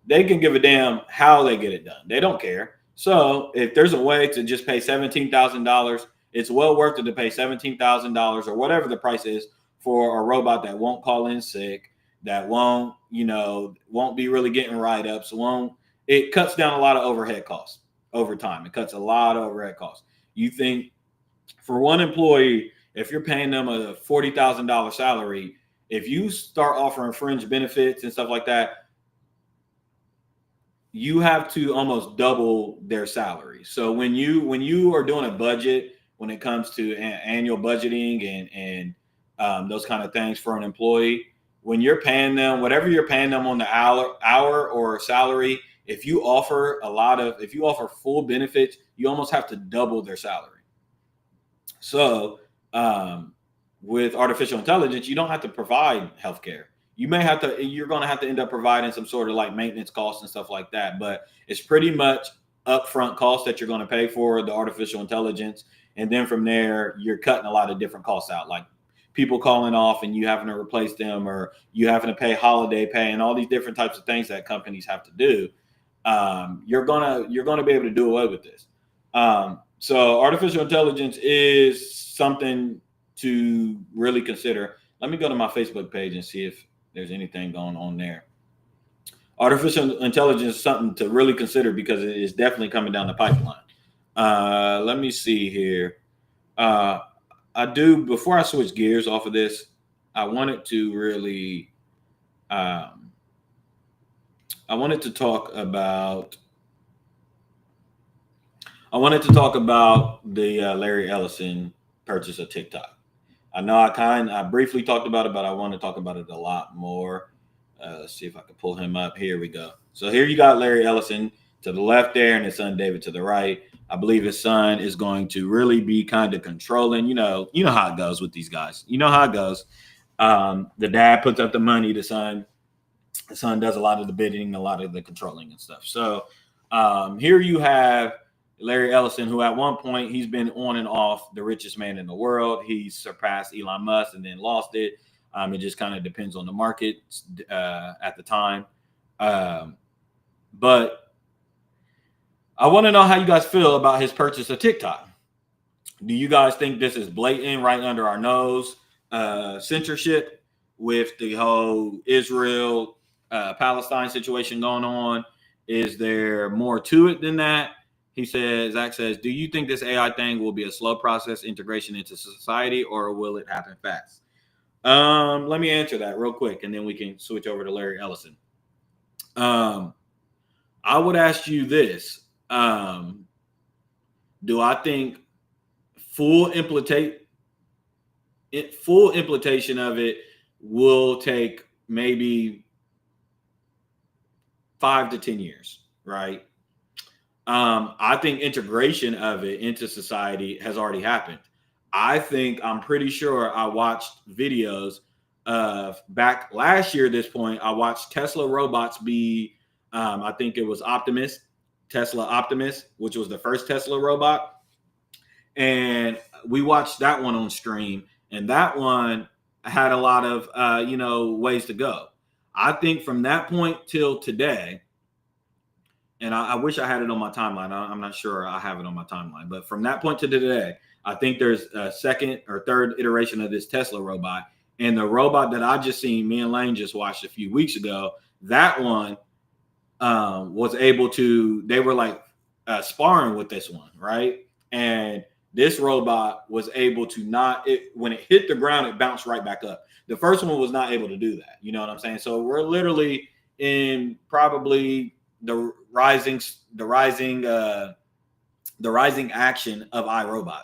They can give a damn how they get it done. They don't care. So if there's a way to just pay $17,000, it's well worth it to pay $17,000 or whatever the price is for a robot that won't call in sick, that won't be really getting write-ups, it cuts down a lot of overhead costs over time. It cuts a lot of overhead costs. You think for one employee, if you're paying them a $40,000 salary, if you start offering fringe benefits and stuff like that, you have to almost double their salary. So when you are doing a budget, when it comes to annual budgeting and those kind of things for an employee, when you're paying them whatever you're paying them on the hour or salary, if you offer full benefits, you almost have to double their salary. So with artificial intelligence, you don't have to provide healthcare. You're going to have to end up providing some sort of like maintenance costs and stuff like that. But it's pretty much upfront costs that you're going to pay for the artificial intelligence. And then from there, you're cutting a lot of different costs out, like people calling off and you having to replace them, or you having to pay holiday pay and all these different types of things that companies have to do. You're gonna be able to do away with this. So artificial intelligence is something to really consider. Let me go to my Facebook page and see if there's anything going on there. Artificial intelligence is something to really consider because it is definitely coming down the pipeline. Let me see here. Before I switch gears off of this, I wanted to really, I wanted to talk about the Larry Ellison purchase of TikTok. I know I briefly talked about it, but I want to talk about it a lot more. Let's see if I can pull him up. Here we go. So here you got Larry Ellison to the left there and his son David to the right. I believe his son is going to really be kind of controlling. You know how it goes with these guys. You know how it goes. The dad puts up the money. The son does a lot of the bidding, a lot of the controlling and stuff. So here you have Larry Ellison, who at one point he's been on and off the richest man in the world. He surpassed Elon Musk and then lost it. It just kind of depends on the market at the time. But I want to know how you guys feel about his purchase of TikTok. Do you guys think this is blatant, right under our nose, censorship with the whole Israel Palestine situation going on? Is there more to it than that? He says, Zach says, do you think this AI thing will be a slow process integration into society, or will it happen fast? Let me answer that real quick, and then we can switch over to Larry Ellison. I would ask you this. Do I think full implementation of it will take maybe 5 to 10 years, right? I think integration of it into society has already happened. I'm pretty sure I watched videos of back last year at this point. I watched Tesla robots be, I think it was Tesla Optimus, which was the first Tesla robot. And we watched that one on stream, and that one had a lot of, ways to go. I think from that point till today, and I wish I had it on my timeline. I'm not sure I have it on my timeline, but from that point to today, I think there's a second or third iteration of this Tesla robot. And the robot that I just seen, me and Lane just watched a few weeks ago, that one was able to, they were like sparring with this one, right? And this robot was able to when it hit the ground, it bounced right back up. The first one was not able to do that. You know what I'm saying? So we're literally in probably the rising action of iRobot.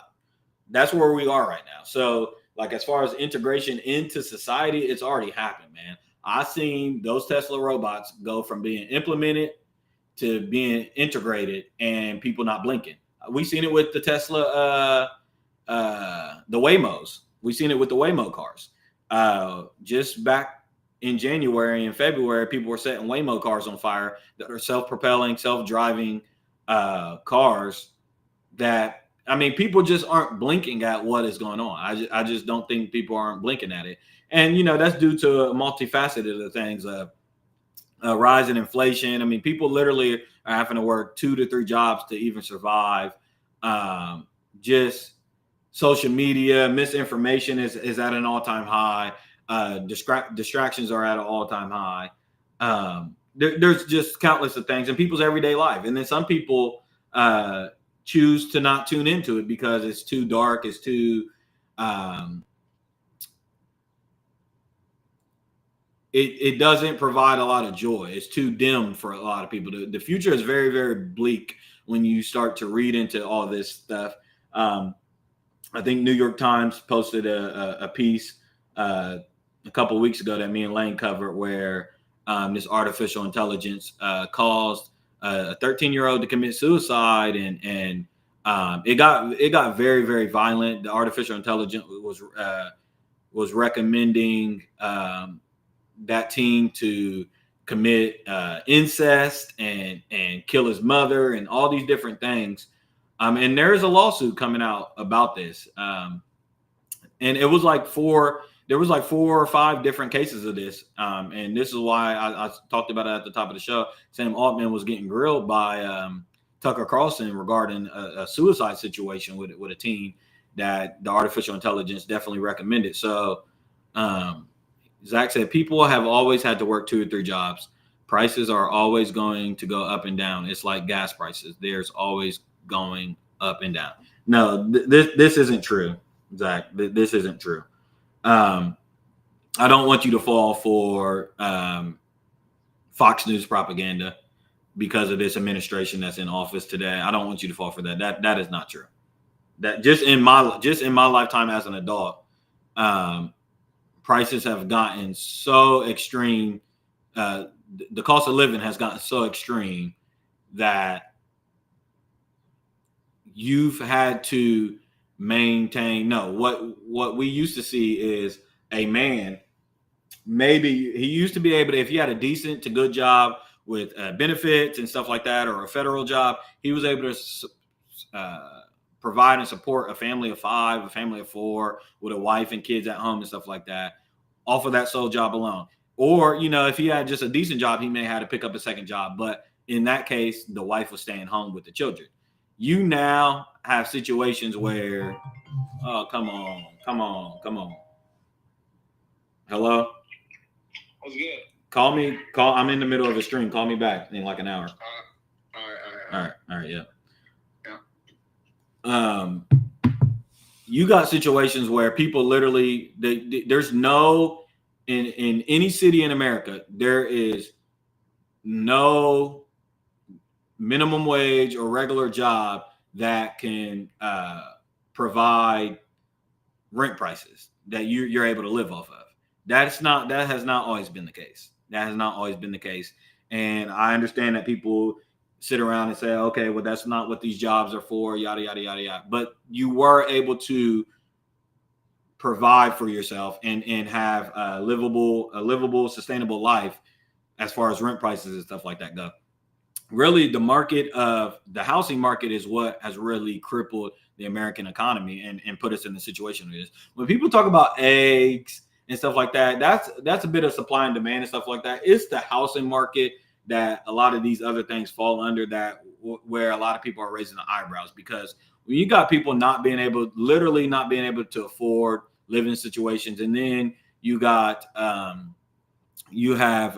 That's where we are right now. So like, as far as integration into society, it's already happened, man. I've seen those Tesla robots go from being implemented to being integrated and people not blinking. We've seen it with the Tesla, the Waymos. We've seen it with the Waymo cars. Just back in January and February, people were setting Waymo cars on fire that are self-propelling, self-driving cars that, I mean, people just aren't blinking at what is going on. I just don't think people aren't blinking at it. And, that's due to a multifaceted of things, rise in inflation. I mean, people literally are having to work 2 to 3 jobs to even survive. Just social media, misinformation is at an all-time high. Distractions are at an all-time high. There's just countless of things in people's everyday life. And then some people choose to not tune into it because it's too dark, it's too it doesn't provide a lot of joy. It's too dim for a lot of people. The future is very, very bleak when you start to read into all this stuff. I think New York Times posted a piece a couple of weeks ago that me and Lane covered, where this artificial intelligence caused a 13-year-old to commit suicide, and it got very, very violent. The artificial intelligence was recommending that teen to commit incest and kill his mother and all these different things. And there's a lawsuit coming out about this. And it was there was 4 or 5 different cases of this. And this is why I talked about it at the top of the show. Sam Altman was getting grilled by Tucker Carlson regarding a suicide situation with a teen that the artificial intelligence definitely recommended. So Zach said, people have always had to work 2 or 3 jobs. Prices are always going to go up and down. It's like gas prices. There's always going up and down. No, this isn't true, Zach. This isn't true. I don't want you to fall for Fox News propaganda because of this administration that's in office today. I don't want you to fall for that. That is not true. That just in my lifetime as an adult, prices have gotten so extreme. The cost of living has gotten so extreme that you've had to maintain. No, what we used to see is a man, maybe he used to be able to, if he had a decent to good job with benefits and stuff like that, or a federal job, he was able to provide and support a family of 5, a family of 4 with a wife and kids at home and stuff like that off of that sole job alone. Or, you know, if he had just a decent job, he may have to pick up a second job. But in that case, the wife was staying home with the children. You now have situations where, oh, come on. Hello? What's good? Call. I'm in the middle of a stream. Call me back in like an hour. All right, yeah. You got situations where people literally, there's no, in any city in America, there is no minimum wage or regular job that can provide rent prices that you're able to live off of. That has not always been the case. And I understand that people sit around and say, okay, well, that's not what these jobs are for, yada, yada, yada, yada. But you were able to provide for yourself and have a livable, sustainable life as far as rent prices and stuff like that go. Really, the housing market is what has really crippled the American economy and put us in the situation it is. When people talk about eggs and stuff like that, that's a bit of supply and demand and stuff like that. It's the housing market that a lot of these other things fall under, that where a lot of people are raising the eyebrows, because when you got people literally not being able to afford living situations, and then you got you have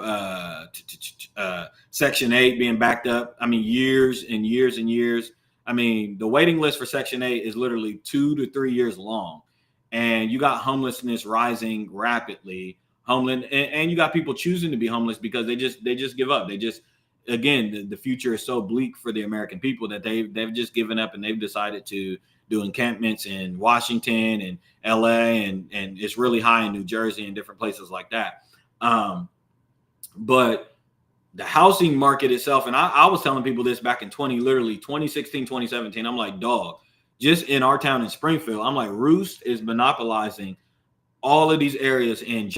Section 8 being backed up. I mean, years and years and years. I mean, the waiting list for Section 8 is literally 2 to 3 years long, and you got homelessness rising rapidly. And you got people choosing to be homeless because they just give up. Again, the future is so bleak for the American people that they've just given up, and they've decided to do encampments in Washington and LA, and it's really high in New Jersey and different places like that. But the housing market itself, and I was telling people this back in 2016, 2017. I'm like, dog, just in our town in Springfield, I'm like, Roost is monopolizing all of these areas and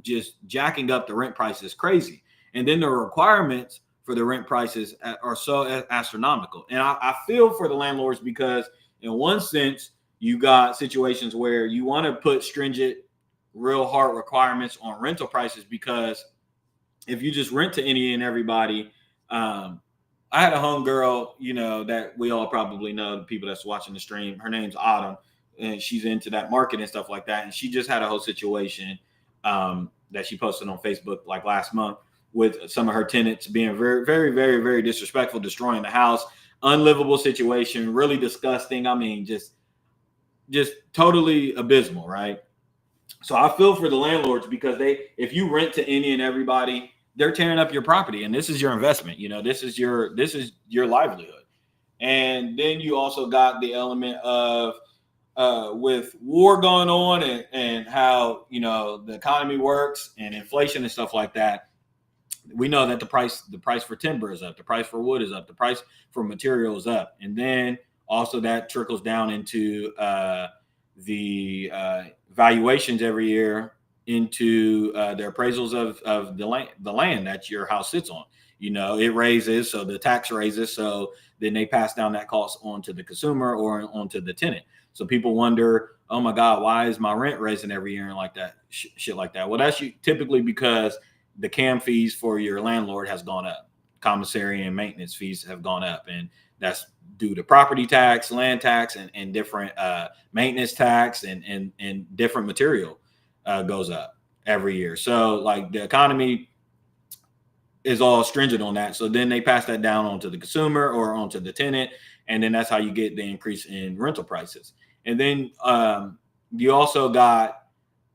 just jacking up the rent prices crazy. And then the requirements for the rent prices are so astronomical. And I feel for the landlords, because in one sense, you got situations where you want to put stringent, real hard requirements on rental prices, because if you just rent to any and everybody, I had a homegirl, you know, that we all probably know, the people that's watching the stream. Her name's Autumn, and she's into that market and stuff like that. And she just had a whole situation that she posted on Facebook like last month, with some of her tenants being very, very, very, very disrespectful, destroying the house, unlivable situation, really disgusting. I mean, just totally abysmal, right? So I feel for the landlords, because if you rent to any and everybody, they're tearing up your property, and this is your investment. You know, this is your livelihood. And then you also got the element of with war going on and how, you know, the economy works and inflation and stuff like that. We know that the price for timber is up, the price for wood is up, the price for material is up, and then also that trickles down into the valuations every year, into their appraisals of the land that your house sits on. You know, it raises, so the tax raises, so then they pass down that cost onto the consumer or onto the tenant. So people wonder, oh my God, why is my rent raising every year and like that, shit like that? Well, that's typically because the CAM fees for your landlord has gone up. Commissary and maintenance fees have gone up, and that's due to property tax, land tax, and different maintenance tax, and different material goes up every year. So like the economy is all stringent on that. So then they pass that down onto the consumer or onto the tenant, and then that's how you get the increase in rental prices. And then you also got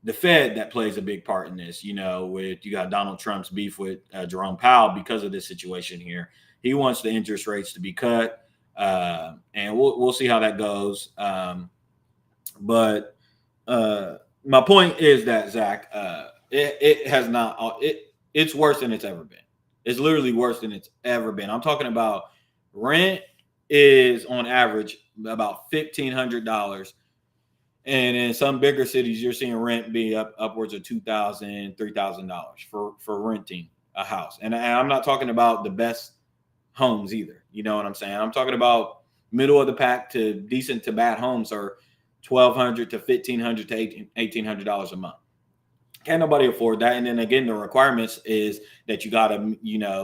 the Fed that plays a big part in this. You know, you got Donald Trump's beef with Jerome Powell because of this situation here. He wants the interest rates to be cut, and we'll see how that goes. But my point is that, Zach, it's worse than it's ever been. It's literally worse than it's ever been. I'm talking about rent is on average about $1,500. And in some bigger cities, you're seeing rent be upwards of $2,000, $3,000 for renting a house. And I'm not talking about the best homes either. You know what I'm saying? I'm talking about middle of the pack to decent to bad homes are $1,200 to $1,500 to $1,800 a month. Can't nobody afford that. And then again, the requirements is that you got to,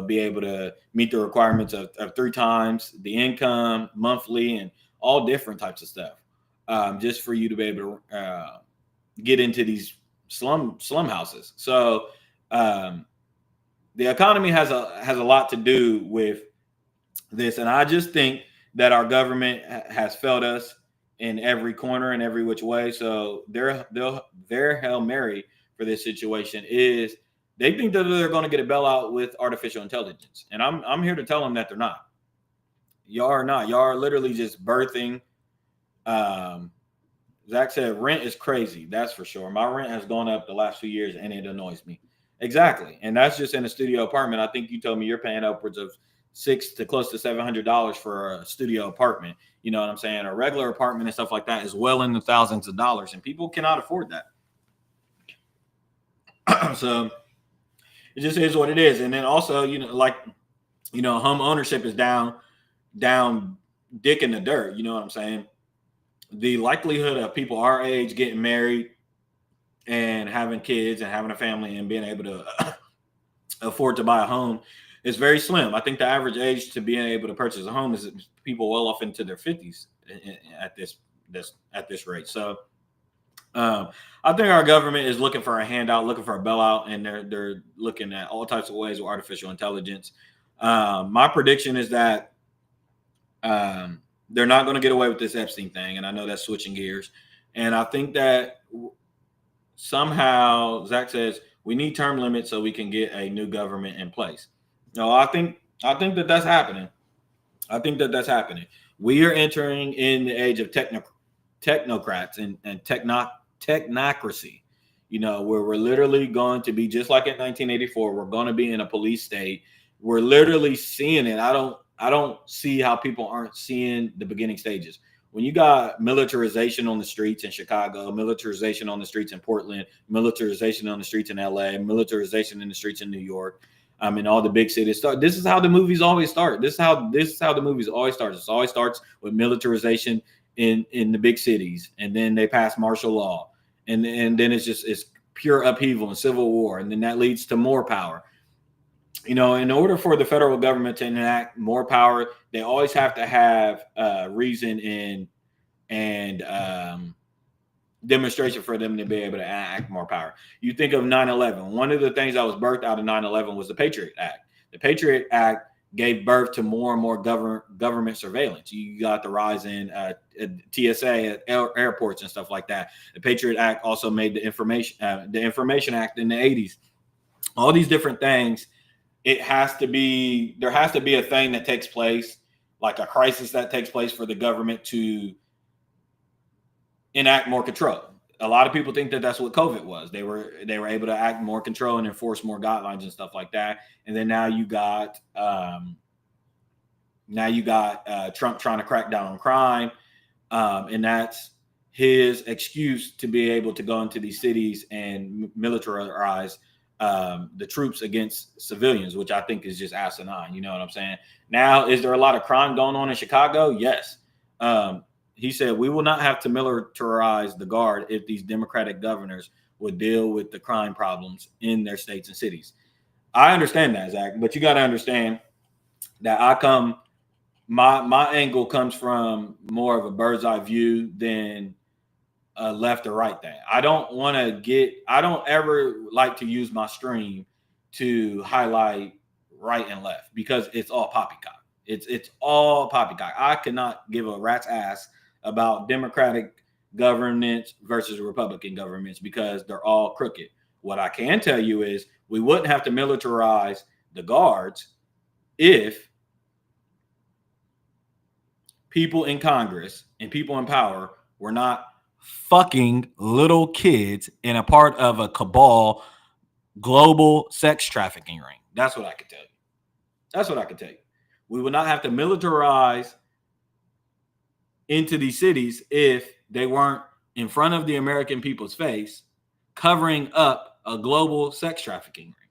be able to meet the requirements of 3 times the income monthly and all different types of stuff, just for you to be able to get into these slum houses. So the economy has a lot to do with this, and I just think that our government has failed us in every corner and every which way. So their Hail Mary for this situation is they think that they're going to get a bailout with artificial intelligence, and I'm here to tell them that they're not. Y'all are not. Y'all are literally just birthing. Zach said rent is crazy. That's for sure. My rent has gone up the last few years, and it annoys me. Exactly, and that's just in a studio apartment. I think you told me you're paying upwards of $600 to close to $700 for a studio apartment. You know what I'm saying? A regular apartment and stuff like that is well in the thousands of dollars, and people cannot afford that. So it just is what it is. And then also, home ownership is down dick in the dirt. You know what I'm saying? The likelihood of people our age getting married and having kids and having a family and being able to afford to buy a home is very slim. I think the average age to being able to purchase a home is people well off into their 50s at this rate. So I think our government is looking for a handout, looking for a bailout, and they're looking at all types of ways with artificial intelligence. My prediction is that they're not going to get away with this Epstein thing, and I know that's switching gears. And I think that somehow Zach says we need term limits so we can get a new government in place. No, I think that that's happening. I think that that's happening. We are entering in the age of technocrats and technocracy, where we're literally going to be just like in 1984. We're going to be in a police state. We're literally seeing it. I don't see how people aren't seeing the beginning stages. When you got militarization on the streets in Chicago, militarization on the streets in Portland, militarization on the streets in LA, militarization in the streets in New York, in all the big cities start. This is how the movies always start. This is how the movies always start. It always starts with militarization in the big cities, and then they pass martial law, and then it's pure upheaval and civil war, and then that leads to more power. In order for the federal government to enact more power, they always have to have reason and demonstration for them to be able to act more power. You think of 9/11. One of the things that was birthed out of 9/11 was the Patriot Act. The Patriot Act gave birth to more and more government surveillance. You got the rise in TSA at airports and stuff like that. The Patriot Act also made the Information Act in the 80s. All these different things. There has to be a thing that takes place, like a crisis that takes place for the government to enact more control. A lot of people think that that's what COVID was. They were able to act more control and enforce more guidelines and stuff like that. And then now you got Trump trying to crack down on crime, and that's his excuse to be able to go into these cities and militarize the troops against civilians, which I think is just asinine. You know what I'm saying? Now, is there a lot of crime going on in Chicago? Yes. He said, we will not have to militarize the guard if these Democratic governors would deal with the crime problems in their states and cities. I understand that, Zach, but you got to understand that my angle comes from more of a bird's eye view than a left or right thing. I don't ever like to use my stream to highlight right and left because it's all poppycock. It's all poppycock. I cannot give a rat's ass about Democratic governments versus Republican governments because they're all crooked. What I can tell you is we wouldn't have to militarize the guards if people in Congress and people in power were not fucking little kids in a part of a cabal global sex trafficking ring. That's what I can tell you. We would not have to militarize into these cities if they weren't in front of the American people's face covering up a global sex trafficking ring.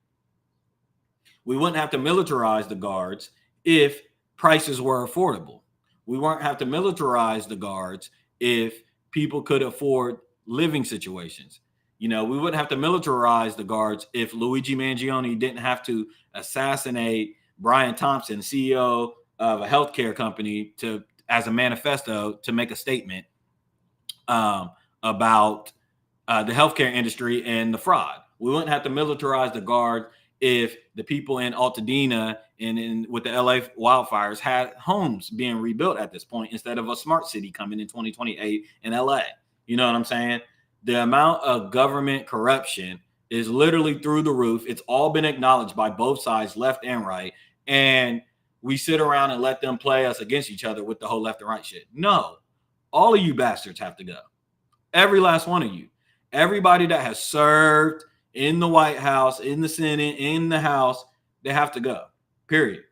We wouldn't have to militarize the guards if prices were affordable. We weren't have to militarize the guards if people could afford living situations. We wouldn't have to militarize the guards if Luigi Mangione didn't have to assassinate Brian Thompson, CEO of a healthcare company, as a manifesto to make a statement about the healthcare industry and the fraud. We wouldn't have to militarize the guard if the people in Altadena and with the LA wildfires had homes being rebuilt at this point instead of a smart city coming in 2028 in LA. You know what I'm saying? The amount of government corruption is literally through the roof. It's all been acknowledged by both sides, left and right. And we sit around and let them play us against each other with the whole left and right shit. No, all of you bastards have to go. Every last one of you. Everybody that has served in the White House, in the Senate, in the House, they have to go. Period.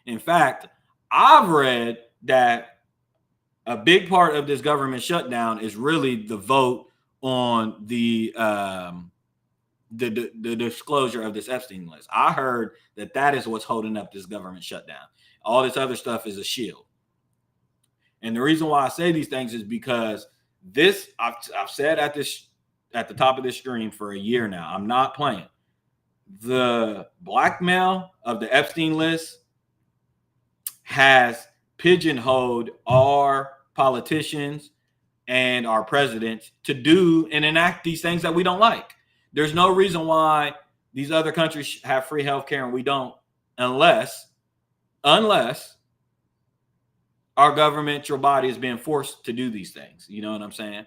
In fact, I've read that a big part of this government shutdown is really the vote on the disclosure of this Epstein list. I heard that is what's holding up this government shutdown. All this other stuff is a shield. And the reason why I say these things is because this I've said at the top of this stream for a year now. I'm not playing. The blackmail of the Epstein list has pigeonholed our politicians and our presidents to do and enact these things that we don't like. There's no reason why these other countries have free healthcare and we don't, unless our governmental body is being forced to do these things. You know what I'm saying?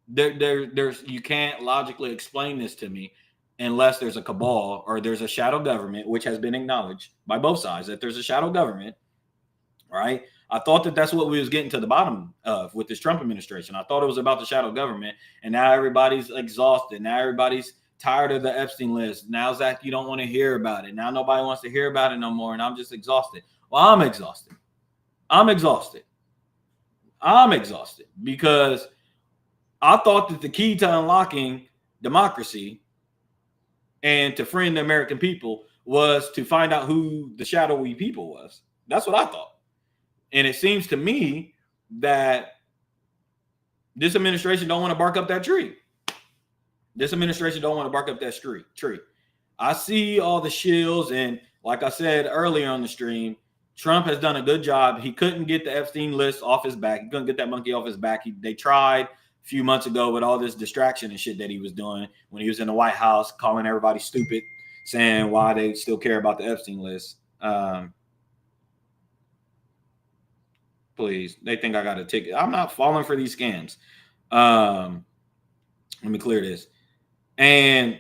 There's you can't logically explain this to me unless there's a cabal or there's a shadow government, which has been acknowledged by both sides that there's a shadow government, right? I thought that's what we was getting to the bottom of with this Trump administration. I thought it was about the shadow government, and now everybody's exhausted. Now everybody's tired of the Epstein list. Now, Zach, you don't want to hear about it. Now nobody wants to hear about it no more, and I'm just exhausted. Well, I'm exhausted. I'm exhausted because I thought that the key to unlocking democracy and to freeing the American people was to find out who the shadowy people was. That's what I thought. And it seems to me that this administration don't want to bark up that tree. This administration don't want to bark up that tree. I see all the shills, and like I said earlier on the stream, Trump has done a good job. He couldn't get the Epstein list off his back. He couldn't get that monkey off his back. They tried a few months ago with all this distraction and shit that he was doing when he was in the White House, calling everybody stupid, saying why they still care about the Epstein list. Please, they think I got a ticket. I'm not falling for these scams. Let me clear this. And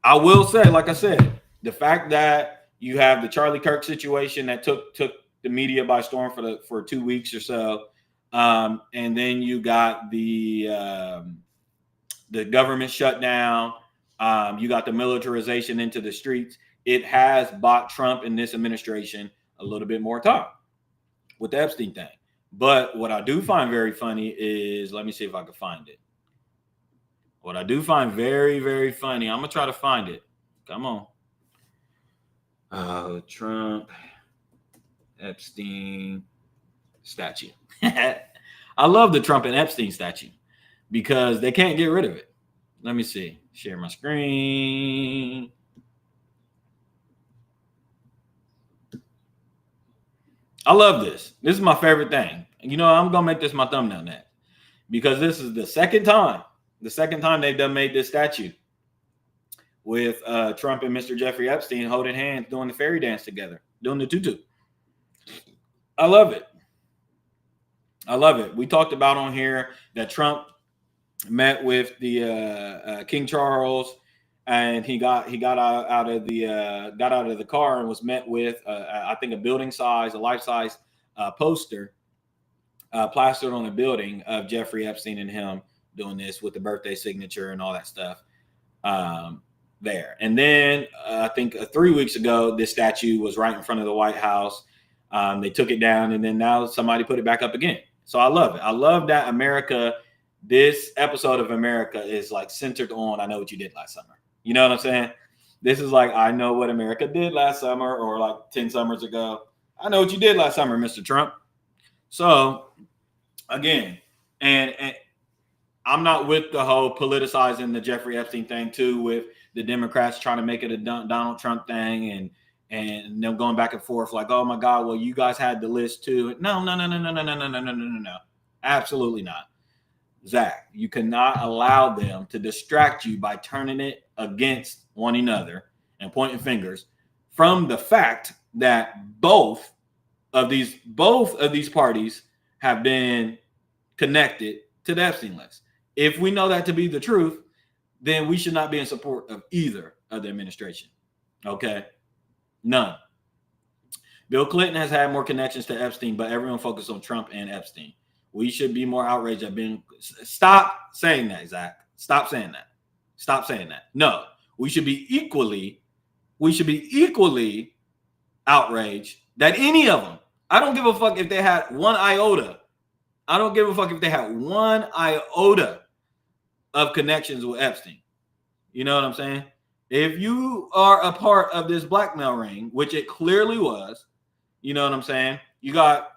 I will say, like I said, the fact that you have the Charlie Kirk situation that took the media by storm for 2 weeks or so, and then you got the government shutdown. You got the militarization into the streets. It has bought Trump and this administration a little bit more time with the Epstein thing. But what I do find very funny is, let me see if I can find it. What I do find very, very funny, I'm going to try to find it. Come on. Trump Epstein statue. I love the Trump and Epstein statue because they can't get rid of it. Let me see. Share my screen. I love this. This is my favorite thing. You know, I'm going to make this my thumbnail next because this is the second time they've done made this statue with Trump and Mr. Jeffrey Epstein holding hands, doing the fairy dance together, doing the tutu. I love it. We talked about on here that Trump met with the King Charles, and he got out of the car and was met with I think a life-size poster plastered on the building of Jeffrey Epstein and him doing this with the birthday signature and all that stuff there. And then I think 3 weeks ago, this statue was right in front of the White House. They took it down, and then now somebody put it back up again. So I love it. I love that America, this episode of America is like centered on, I know what you did last summer. You know what I'm saying? This is like, I know what America did last summer, or like 10 summers ago. I know what you did last summer, Mr. Trump. So again, and I'm not with the whole politicizing the Jeffrey Epstein thing too, with the Democrats trying to make it a Donald Trump thing and them going back and forth like, oh my God, well, you guys had the list too. No. Absolutely not. Zach, you cannot allow them to distract you by turning it against one another and pointing fingers from the fact that both of these parties have been connected to the Epstein list. If we know that to be the truth, then we should not be in support of either of the administration. Okay? None. Bill Clinton has had more connections to Epstein, but everyone focused on Trump and Epstein. We should be more outraged at being. Stop saying that, Zach. Stop saying that. Stop saying that. No, we should be equally outraged that any of them. I don't give a fuck if they had one iota. I don't give a fuck if they had one iota of connections with Epstein. You know what I'm saying? If you are a part of this blackmail ring, which it clearly was, you know what I'm saying? You got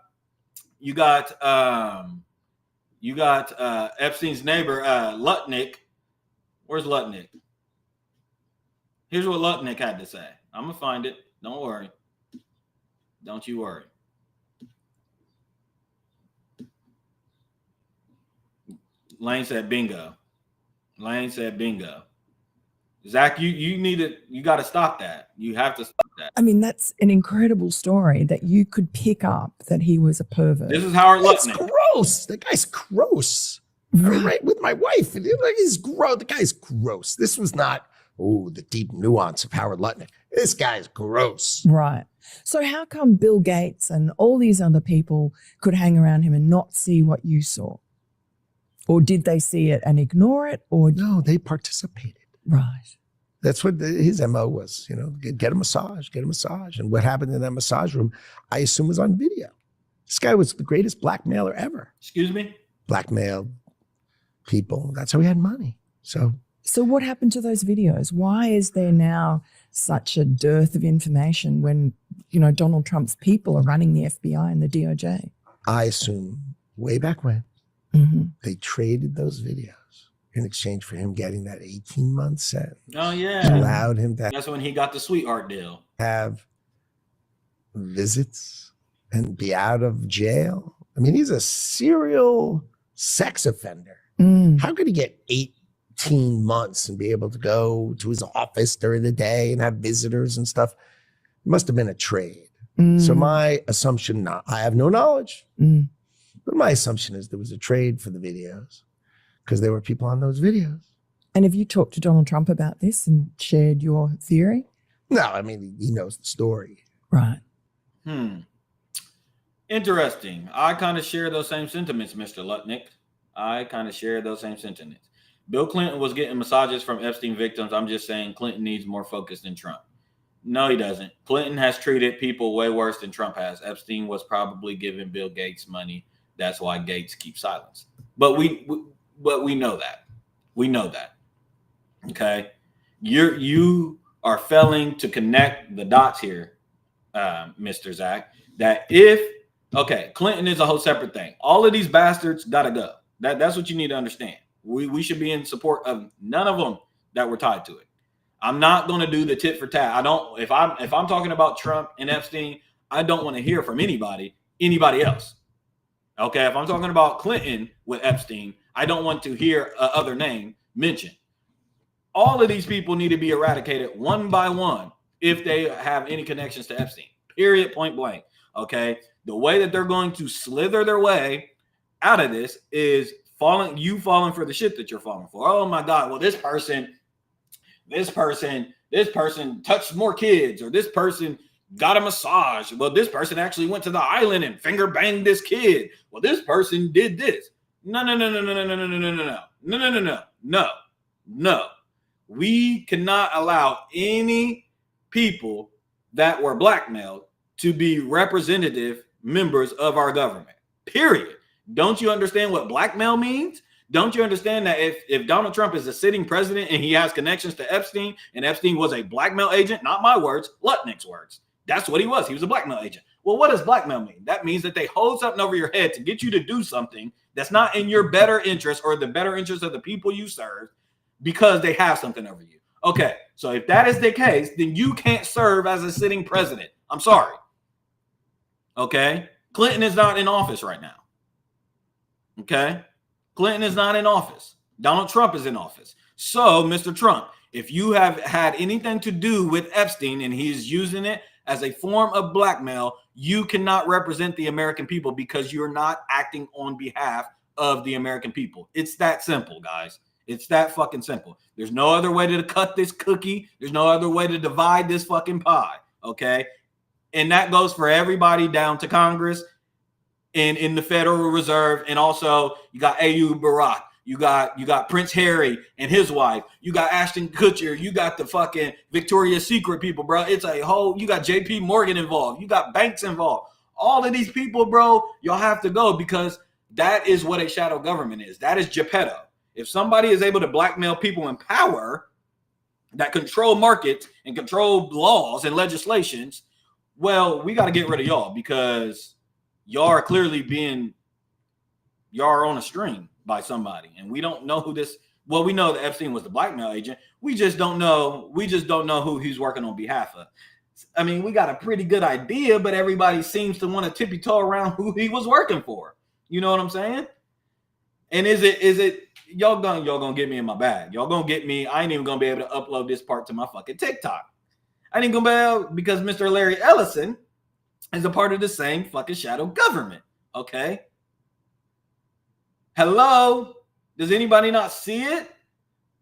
Epstein's neighbor, Lutnick. Where's Lutnick? Here's what Lutnick had to say. I'm gonna find it. Don't worry. Don't you worry. Lane said bingo. Zach, you got to stop that. You have to stop that. I mean, that's an incredible story that you could pick up that he was a pervert. This is Howard That's Lutnick. gross. The guy's gross. Right with my wife. He's gross. The guy's gross. This was not, the deep nuance of Howard Lutnick. This guy's gross. Right. So how come Bill Gates and all these other people could hang around him and not see what you saw? Or did they see it and ignore it? Or No, they participated. right. That's what his MO was, get a massage. And what happened in that massage room, I assume, was on video. This guy was the greatest blackmailer ever. Excuse me? Blackmailed people. That's how he had money. So what happened to those videos? Why is there now such a dearth of information when, Donald Trump's people are running the FBI and the DOJ? I assume way back when they traded those videos in exchange for him getting that 18-month sentence. Oh, yeah. Allowed him to That's when he got the sweetheart deal. have visits and be out of jail. I mean, he's a serial sex offender. How could he get 18 months and be able to go to his office during the day and have visitors and stuff? It must have been a trade. So my assumption, I have no knowledge, but my assumption is there was a trade for the videos because there were people on those videos. And have you talked to Donald Trump about this and shared your theory? No, I mean, he knows the story. Right. Interesting. I kind of share those same sentiments, Mr. Lutnick. I kind of share those same sentiments. Bill Clinton was getting massages from Epstein victims. I'm just saying Clinton needs more focus than Trump. No, he doesn't. Clinton has treated people way worse than Trump has. Epstein was probably giving Bill Gates money. That's why Gates keeps silence. But we know that. We know that. Okay. You are failing to connect the dots here, Mr. Zach, that Clinton is a whole separate thing. All of these bastards got to go. That's what you need to understand. We should be in support of none of them that were tied to it. I'm not going to do the tit for tat. If I'm talking about Trump and Epstein, I don't want to hear from anybody else. Okay. If I'm talking about Clinton with Epstein, I don't want to hear other name mentioned. All of these people need to be eradicated one by one if they have any connections to Epstein. Period. Point blank. Okay. The way that they're going to slither their way out of this is falling for the shit that you're falling for. Oh my God. Well, this person touched more kids, or this person got a massage. Well, this person actually went to the island and finger banged this kid. Well, this person did this. No. We cannot allow any people that were blackmailed to be representative members of our government. Period. Don't you understand what blackmail means? Don't you understand that if Donald Trump is a sitting president and he has connections to Epstein, and Epstein was a blackmail agent, not my words, Lutnick's words. That's what he was. He was a blackmail agent. Well, what does blackmail mean? That means that they hold something over your head to get you to do something that's not in your better interest or the better interest of the people you serve because they have something over you. Okay, so if that is the case, then you can't serve as a sitting president. I'm sorry. Okay? Clinton is not in office right now. Okay? Clinton is not in office. Donald Trump is in office. So, Mr. Trump, if you have had anything to do with Epstein and he's using it as a form of blackmail, you cannot represent the American people because you're not acting on behalf of the American people. It's that simple, guys. It's that fucking simple. There's no other way to cut this cookie. There's no other way to divide this fucking pie, okay? And that goes for everybody down to Congress and in the Federal Reserve. And also, you got Ayub Barak. You got Prince Harry and his wife. You got Ashton Kutcher. You got the fucking Victoria's Secret people, bro. It's a whole, you got JP Morgan involved. You got banks involved. All of these people, bro, y'all have to go because that is what a shadow government is. That is Geppetto. If somebody is able to blackmail people in power that control markets and control laws and legislations, well, we got to get rid of y'all because y'all are clearly y'all are on a string by somebody. And we don't know who this, well, we know that Epstein was the blackmail agent. We just don't know who he's working on behalf of. I mean, we got a pretty good idea, but everybody seems to want to tippy-toe around who he was working for. You know what I'm saying? And is it y'all gonna get me in my bag? Y'all gonna get me? I ain't even gonna be able to upload this part to my fucking TikTok. I ain't gonna be able because Mr. Larry Ellison is a part of the same fucking shadow government. Okay. Hello? Does anybody not see it?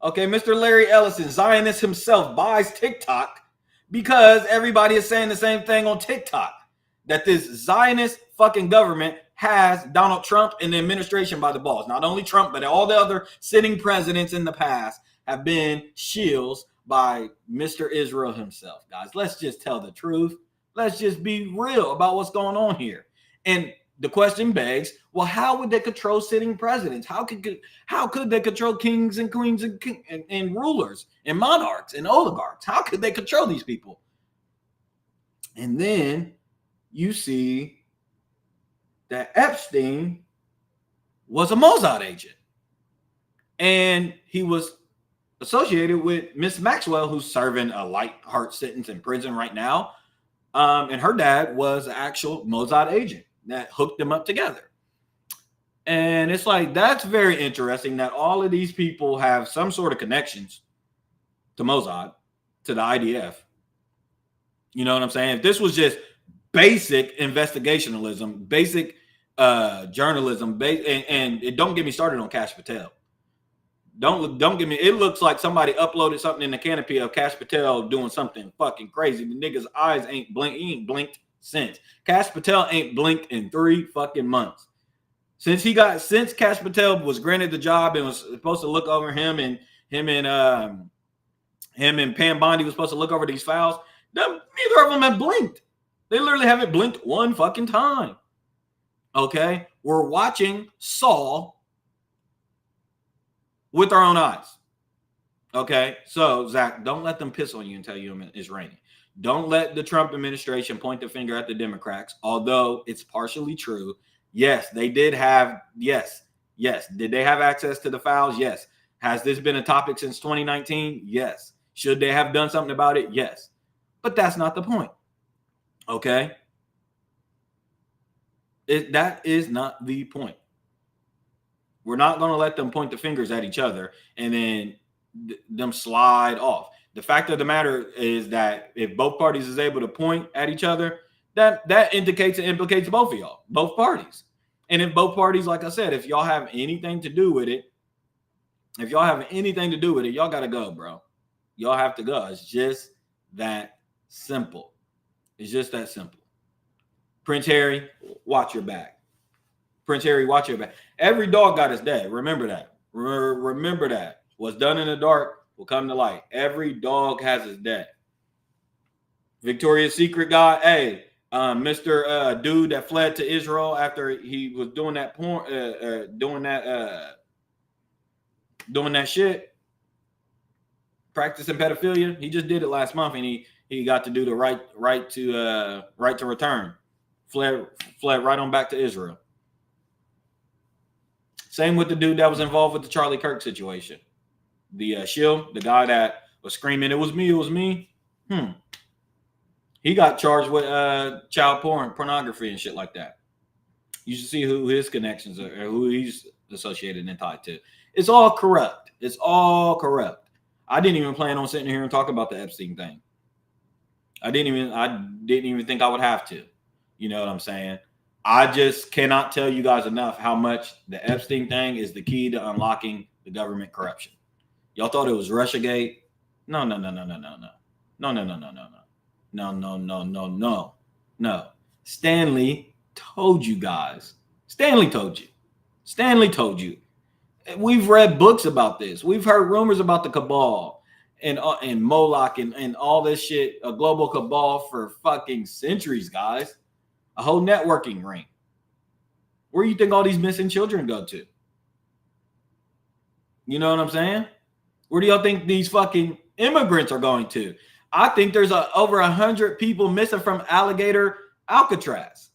Okay, Mr. Larry Ellison, Zionist himself, buys TikTok because everybody is saying the same thing on TikTok. That this Zionist fucking government has Donald Trump and the administration by the balls. Not only Trump, but all the other sitting presidents in the past have been shills by Mr. Israel himself. Guys, let's just tell the truth. Let's just be real about what's going on here. And the question begs, well, how would they control sitting presidents? How could they control kings and queens and rulers and monarchs and oligarchs? How could they control these people? And then you see that Epstein was a Mossad agent. And he was associated with Miss Maxwell, who's serving a light heart sentence in prison right now. And her dad was an actual Mossad agent that hooked them up together. And it's like, that's very interesting that all of these people have some sort of connections to Mossad, to the IDF. You know what I'm saying? If this was just basic investigationalism, basic journalism, and don't get me started on Kash Patel. Don't get me. It looks like somebody uploaded something in the canopy of Kash Patel doing something fucking crazy. The nigga's eyes ain't blink. He ain't blinked since. Kash Patel ain't blinked in 3 fucking months. Since Kash Patel was granted the job and was supposed to look over him and Pam Bondi was supposed to look over these files, neither of them have blinked. They literally haven't blinked one fucking time. Okay? We're watching Saul with our own eyes. Okay? So, Zach, don't let them piss on you and tell you it's raining. Don't let the Trump administration point the finger at the Democrats, although it's partially true. Yes, they did have, yes. Did they have access to the files? Yes. Has this been a topic since 2019? Yes. Should they have done something about it? Yes. But that's not the point. Okay? That is not the point. We're not going to let them point the fingers at each other and then them slide off. The fact of the matter is that if both parties is able to point at each other, that indicates and implicates both of y'all, both parties. And if both parties, like I said, if y'all have anything to do with it, y'all got to go, bro. Y'all have to go. It's just that simple. It's just that simple. Prince Harry, watch your back. Prince Harry, watch your back. Every dog got his day. Remember that. Remember that. What's done in the dark will come to light. Every dog has his day. Victoria's Secret guy, hey, Mr. Dude that fled to Israel after he was doing that porn, doing that shit, practicing pedophilia. He just did it last month, and he got to do the right to return. fled right on back to Israel. Same with the dude that was involved with the Charlie Kirk situation. The shield, the guy that was screaming, "It was me, it was me." He got charged with child pornography and shit like that. You should see who his connections are, or who he's associated and tied to. It's all corrupt. It's all corrupt. I didn't even plan on sitting here and talking about the Epstein thing. I didn't even think I would have to. You know what I'm saying? I just cannot tell you guys enough how much the Epstein thing is the key to unlocking the government corruption. Y'all thought it was Russiagate? No. No. Stanley told you guys. Stanley told you. We've read books about this. We've heard rumors about the cabal and Moloch and all this shit, a global cabal for fucking centuries, guys. A whole networking ring. Where do you think all these missing children go to? You know what I'm saying? Where do y'all think these fucking immigrants are going to? I think there's over 100 people missing from Alligator Alcatraz.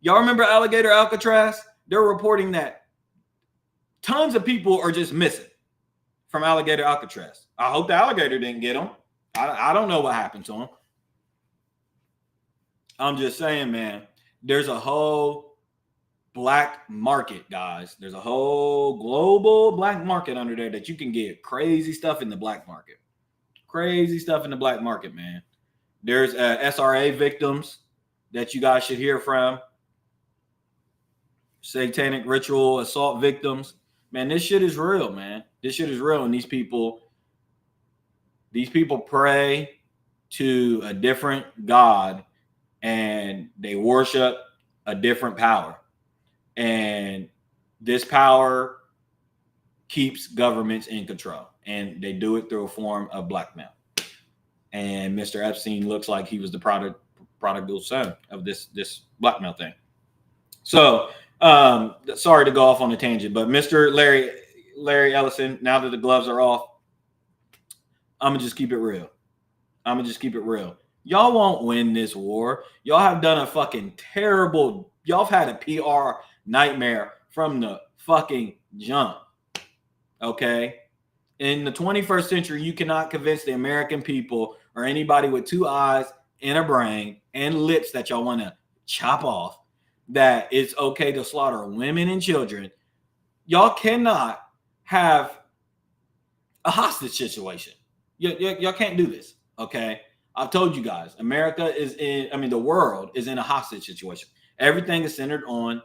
Y'all remember Alligator Alcatraz? They're reporting that tons of people are just missing from Alligator Alcatraz. I hope the alligator didn't get them. I don't know what happened to them. I'm just saying, man, there's a whole black market, guys. There's a whole global black market under there that you can get crazy stuff in the black market. Crazy stuff in the black market, man. There's SRA victims that you guys should hear from. Satanic ritual assault victims. Man, this shit is real, man. This shit is real. And these people pray to a different God and they worship a different power. And this power keeps governments in control. And they do it through a form of blackmail. And Mr. Epstein looks like he was the prodigal son of this blackmail thing. So, sorry to go off on a tangent, but Mr. Larry Ellison, now that the gloves are off, I'm gonna just keep it real. Y'all won't win this war. Y'all have done a fucking terrible. Y'all have had a PR nightmare from the fucking jump. Okay. In the 21st century, you cannot convince the American people or anybody with two eyes and a brain and lips that y'all want to chop off that it's okay to slaughter women and children. Y'all cannot have a hostage situation. Y'all can't do this, okay? I've told you guys, the world is in a hostage situation. Everything is centered on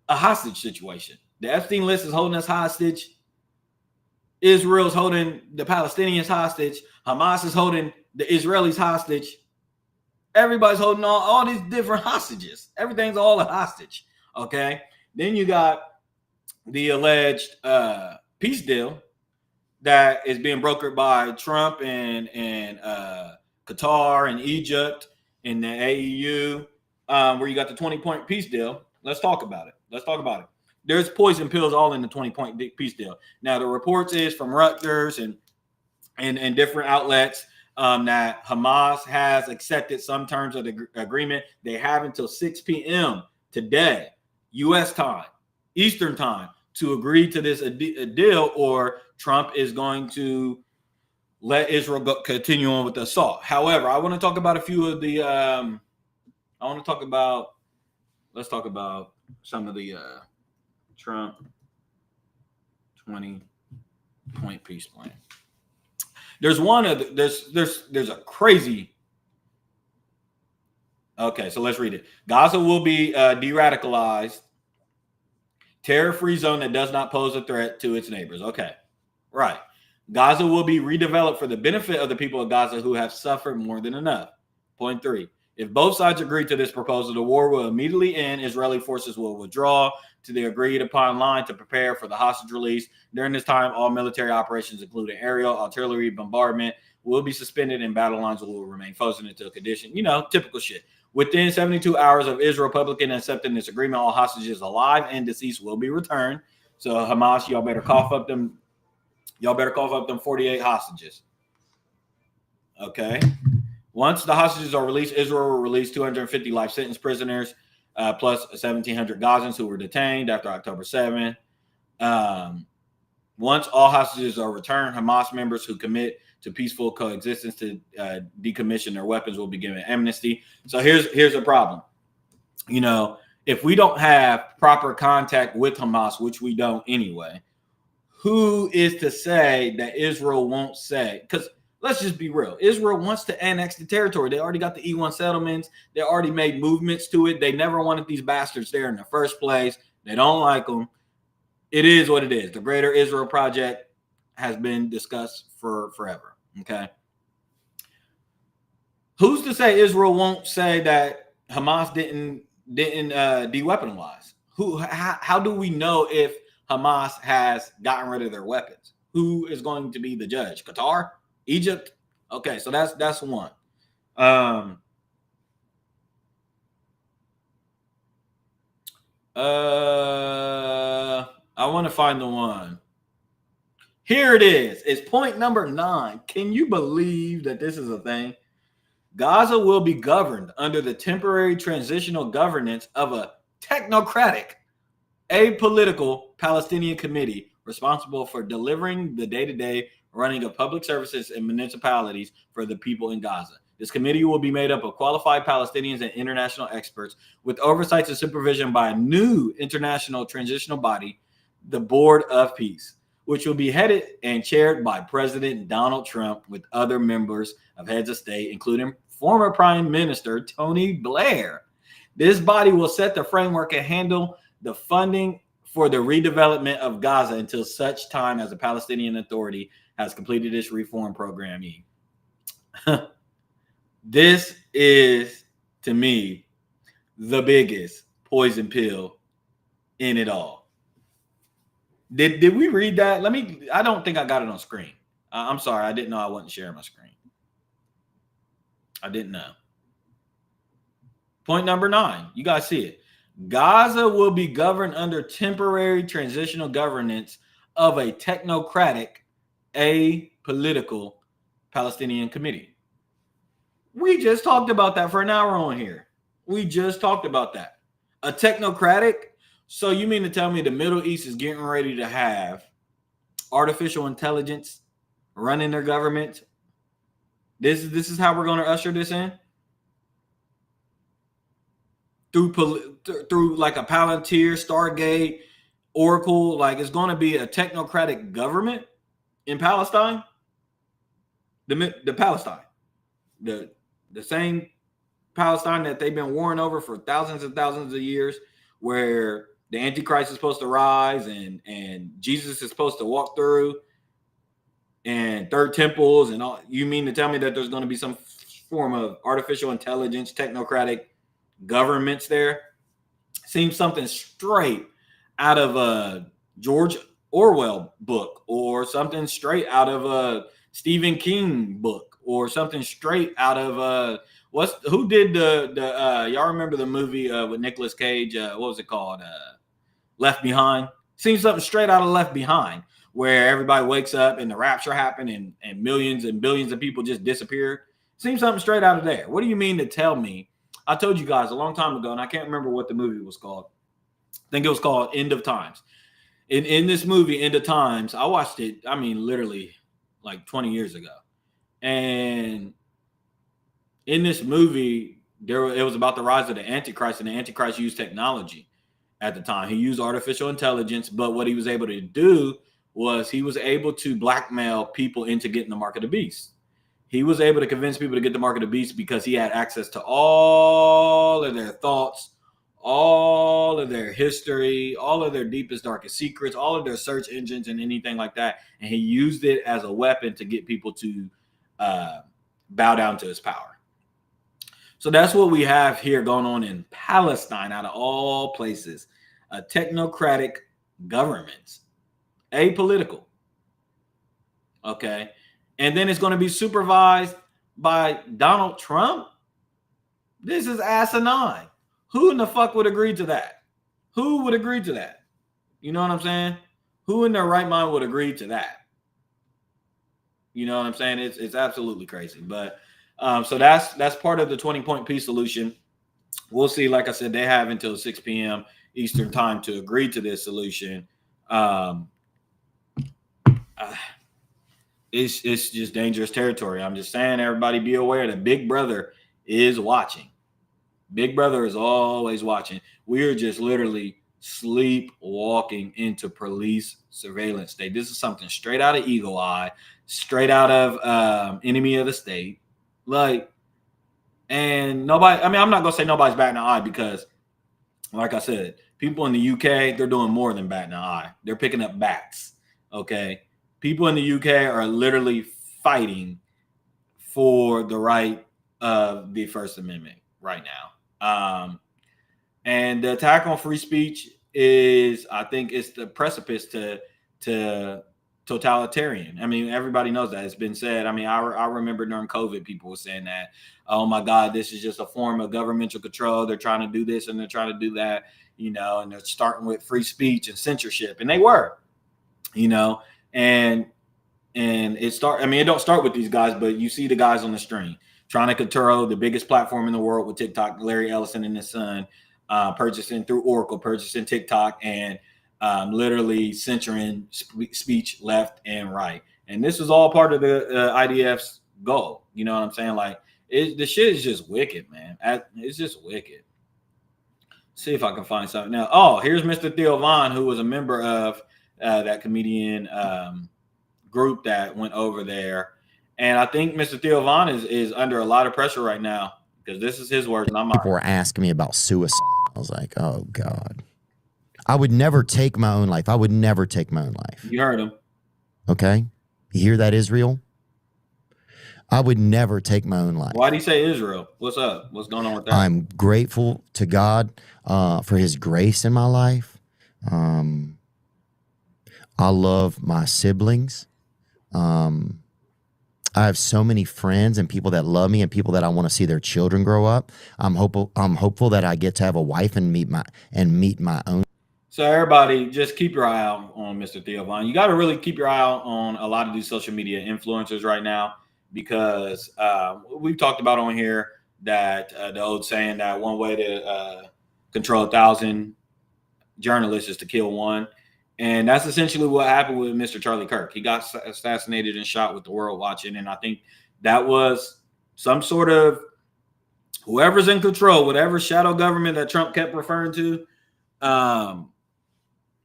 a hostage situation. The Epstein list is holding us hostage. Israel's holding the Palestinians hostage. Hamas is holding the Israelis hostage. Everybody's holding all these different hostages. Everything's all a hostage. Okay. Then you got the alleged peace deal that is being brokered by Trump and Qatar and Egypt and the AEU, where you got the 20-point peace deal. Let's talk about it. There's poison pills all in the 20-point peace deal. Now, the reports is from Rutgers and different outlets that Hamas has accepted some terms of the agreement. They have until 6 p.m. today, U.S. time, Eastern time, to agree to this deal, or Trump is going to let Israel continue on with the assault. However, I want to talk about a few of the. Let's talk about some of the Trump 20-point peace plan. There's a crazy. Okay, so let's read it. Gaza will be de-radicalized, terror-free zone that does not pose a threat to its neighbors. Okay, right. Gaza will be redeveloped for the benefit of the people of Gaza who have suffered more than enough. Point 3. If both sides agree to this proposal, the war will immediately end. Israeli forces will withdraw to the agreed upon line to prepare for the hostage release. During this time, all military operations, including aerial, artillery, bombardment, will be suspended and battle lines will remain frozen until condition. Typical shit. Within 72 hours of Israel publicly accepting this agreement, all hostages alive and deceased will be returned. So Hamas, y'all better cough up them 48 hostages. Okay. Once the hostages are released, Israel will release 250 life sentence prisoners, plus 1,700 Gazans who were detained after October 7th. Once all hostages are returned, Hamas members who commit to peaceful coexistence to decommission their weapons will be given amnesty. So here's a problem. You know, if we don't have proper contact with Hamas, which we don't anyway, who is to say that Israel won't say? Because let's just be real. Israel wants to annex the territory. They already got the E1 settlements. They already made movements to it. They never wanted these bastards there in the first place. They don't like them. It is what it is. The Greater Israel Project has been discussed for forever. Okay. Who's to say Israel won't say that Hamas didn't de-weaponize? How do we know if Hamas has gotten rid of their weapons? Who is going to be the judge? Qatar? Egypt? Okay, so that's one. I want to find the one. Here it is. It's point number 9. Can you believe that this is a thing? Gaza will be governed under the temporary transitional governance of a technocratic, apolitical Palestinian committee responsible for delivering the day-to-day running of public services and municipalities for the people in Gaza. This committee will be made up of qualified Palestinians and international experts with oversight and supervision by a new international transitional body, the Board of Peace, which will be headed and chaired by President Donald Trump with other members of heads of state, including former Prime Minister Tony Blair. This body will set the framework and handle the funding for the redevelopment of Gaza until such time as the Palestinian Authority has completed its reform program. This is, to me, the biggest poison pill in it all. Did we read that? I don't think I got it on screen. I'm sorry. I didn't know I wasn't sharing my screen. I didn't know. Point number 9. You guys see it. Gaza will be governed under temporary transitional governance of a technocratic, apolitical Palestinian committee. We just talked about that for an hour on here. We just talked about that. A technocratic. So you mean to tell me the Middle East is getting ready to have artificial intelligence running their government? This is how we're going to usher this in? Through like a Palantir, Stargate, Oracle, like it's going to be a technocratic government in Palestine? The Palestine. The same Palestine that they've been warring over for thousands and thousands of years, where the Antichrist is supposed to rise and Jesus is supposed to walk through, and third temples and all. You mean to tell me that there's going to be some form of artificial intelligence, technocratic governments there? Seems something straight out of a George Orwell book, or something straight out of a Stephen King book, or something straight out of who did the y'all remember the movie with Nicolas Cage? What was it called? Left Behind. Seems something straight out of Left Behind, where everybody wakes up and the rapture happened and millions and billions of people just disappeared. Seems something straight out of there. What do you mean to tell me? I told you guys a long time ago, and I can't remember what the movie was called. I think it was called End of Times. In this movie, End of Times, I watched it, I mean, literally like 20 years ago. And in this movie, it was about the rise of the Antichrist, and the Antichrist used technology at the time. He used artificial intelligence, but what he was able to do was he was able to blackmail people into getting the mark of the beast. He was able to convince people to get the mark of the beast because he had access to all of their thoughts, all of their history, all of their deepest, darkest secrets, all of their search engines and anything like that. And he used it as a weapon to get people to bow down to his power. So that's what we have here going on in Palestine, out of all places. A technocratic government, apolitical. Okay. And then it's going to be supervised by Donald Trump. This is asinine. Who in the fuck would agree to that? Who would agree to that? You know what I'm saying? Who in their right mind would agree to that? You know what I'm saying? It's absolutely crazy. But So that's part of the 20-point peace solution. We'll see. Like I said, they have until 6 p.m. Eastern time to agree to this solution. It's just dangerous territory. I'm just saying, everybody be aware that Big Brother is watching. Big Brother is always watching. We are just literally sleepwalking into police surveillance state. This is something straight out of Eagle Eye, straight out of Enemy of the State. And nobody, I mean, I'm not going to say nobody's batting an eye because, like I said, people in the UK, they're doing more than batting an eye. They're picking up bats, okay? People in the UK are literally fighting for the right of the First Amendment right now. And the attack on free speech is, I think, it's the precipice to totalitarian. I mean, everybody knows that. It's been said. I mean, I remember during COVID, people were saying that, oh my God, this is just a form of governmental control. They're trying to do this and they're trying to do that, you know, and they're starting with free speech and censorship. And they were, you know, and it don't start with these guys, but you see the guys on the stream trying to control the biggest platform in the world with TikTok, Larry Ellison and his son, purchasing through Oracle, purchasing TikTok, and literally censoring speech left and right. And this was all part of the IDF's goal. You know what I'm saying? Like, the shit is just wicked, man. It's just wicked. See if I can find something now. Oh, here's Mr. Theo Von, who was a member of that comedian group that went over there. And I think Mr. Theo Von is under a lot of pressure right now because this is his words, not mine. People were asking me about suicide. I was like, oh God. I would never take my own life. I would never take my own life. You heard him. Okay. You hear that, Israel? I would never take my own life. Why did he say Israel? What's up? What's going on with that? I'm grateful to God for his grace in my life. I love my siblings. I have so many friends and people that love me and people that I want to see their children grow up. I'm hopeful that I get to have a wife and meet my own. So everybody, just keep your eye out on Mr. Theo Von. You got to really keep your eye out on a lot of these social media influencers right now because we've talked about on here that the old saying that one way to control 1,000 journalists is to kill one. And that's essentially what happened with Mr. Charlie Kirk. He got assassinated and shot with the world watching. And I think that was some sort of whoever's in control, whatever shadow government that Trump kept referring to.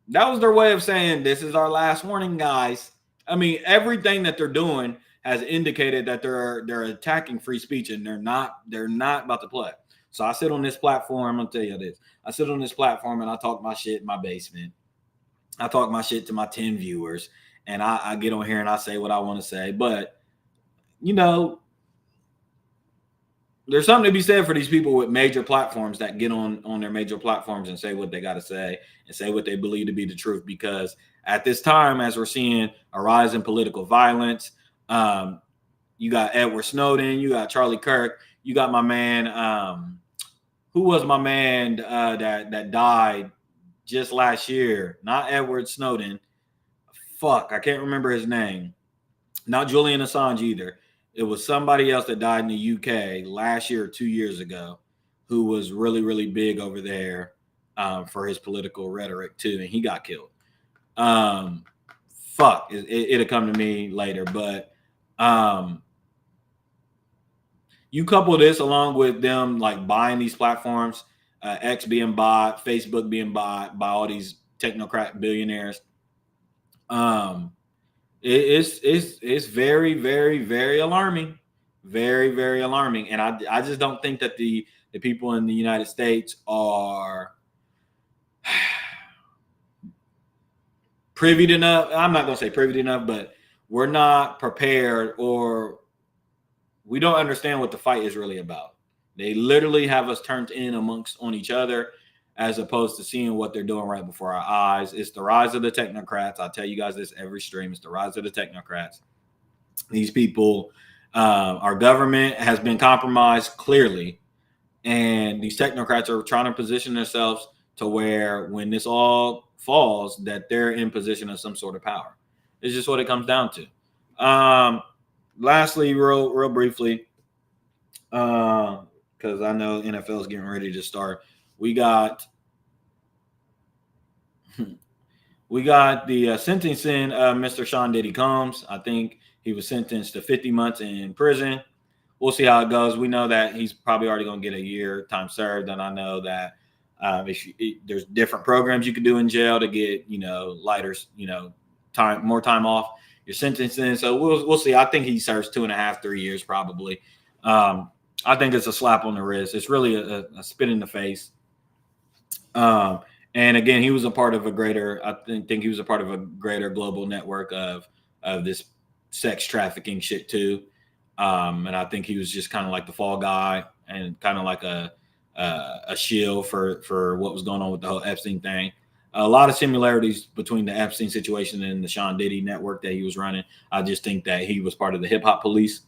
That was their way of saying, this is our last warning, guys. I mean, everything that they're doing has indicated that they're attacking free speech and they're not about to play. So I sit on this platform. I'll tell you this. I sit on this platform and I talk my shit in my basement. I talk my shit to my 10 viewers and I get on here and I say what I want to say. But, you know, there's something to be said for these people with major platforms that get on their major platforms and say what they got to say and say what they believe to be the truth. Because at this time, as we're seeing a rise in political violence, you got Edward Snowden, you got Charlie Kirk, you got my man, who was my man that died just last year? Not Edward Snowden. Fuck, I can't remember his name. Not Julian Assange either. It was somebody else that died in the UK last year or 2 years ago who was really, really big over there for his political rhetoric too. And he got killed. Fuck, it'll come to me later. But you couple this along with them like buying these platforms, X being bought, Facebook being bought by all these technocrat billionaires. It's very, very, very alarming. Very, very alarming. And I just don't think that the people in the United States are privy enough. I'm not going to say privy enough, but we're not prepared or we don't understand what the fight is really about. They literally have us turned in on each other as opposed to seeing what they're doing right before our eyes. It's the rise of the technocrats. I tell you guys this every stream. It's the rise of the technocrats. These people, our government has been compromised clearly. And these technocrats are trying to position themselves to where when this all falls, that they're in position of some sort of power. It's just what it comes down to. Lastly, real briefly, because I know NFL is getting ready to start. We got the sentencing of Mr. Sean Diddy Combs. I think he was sentenced to 50 months in prison. We'll see how it goes. We know that he's probably already going to get a year time served, and I know that there's different programs you could do in jail to get lighter more time off your sentencing. So we'll see. I think he serves 2.5, 3 years probably. I think it's a slap on the wrist. It's really a spit in the face. And again, he was a part of a greater. I think he was a part of a greater global network of this sex trafficking shit too. And I think he was just kind of like the fall guy and kind of like a shield for what was going on with the whole Epstein thing. A lot of similarities between the Epstein situation and the Sean Diddy network that he was running. I just think that he was part of the hip hop police.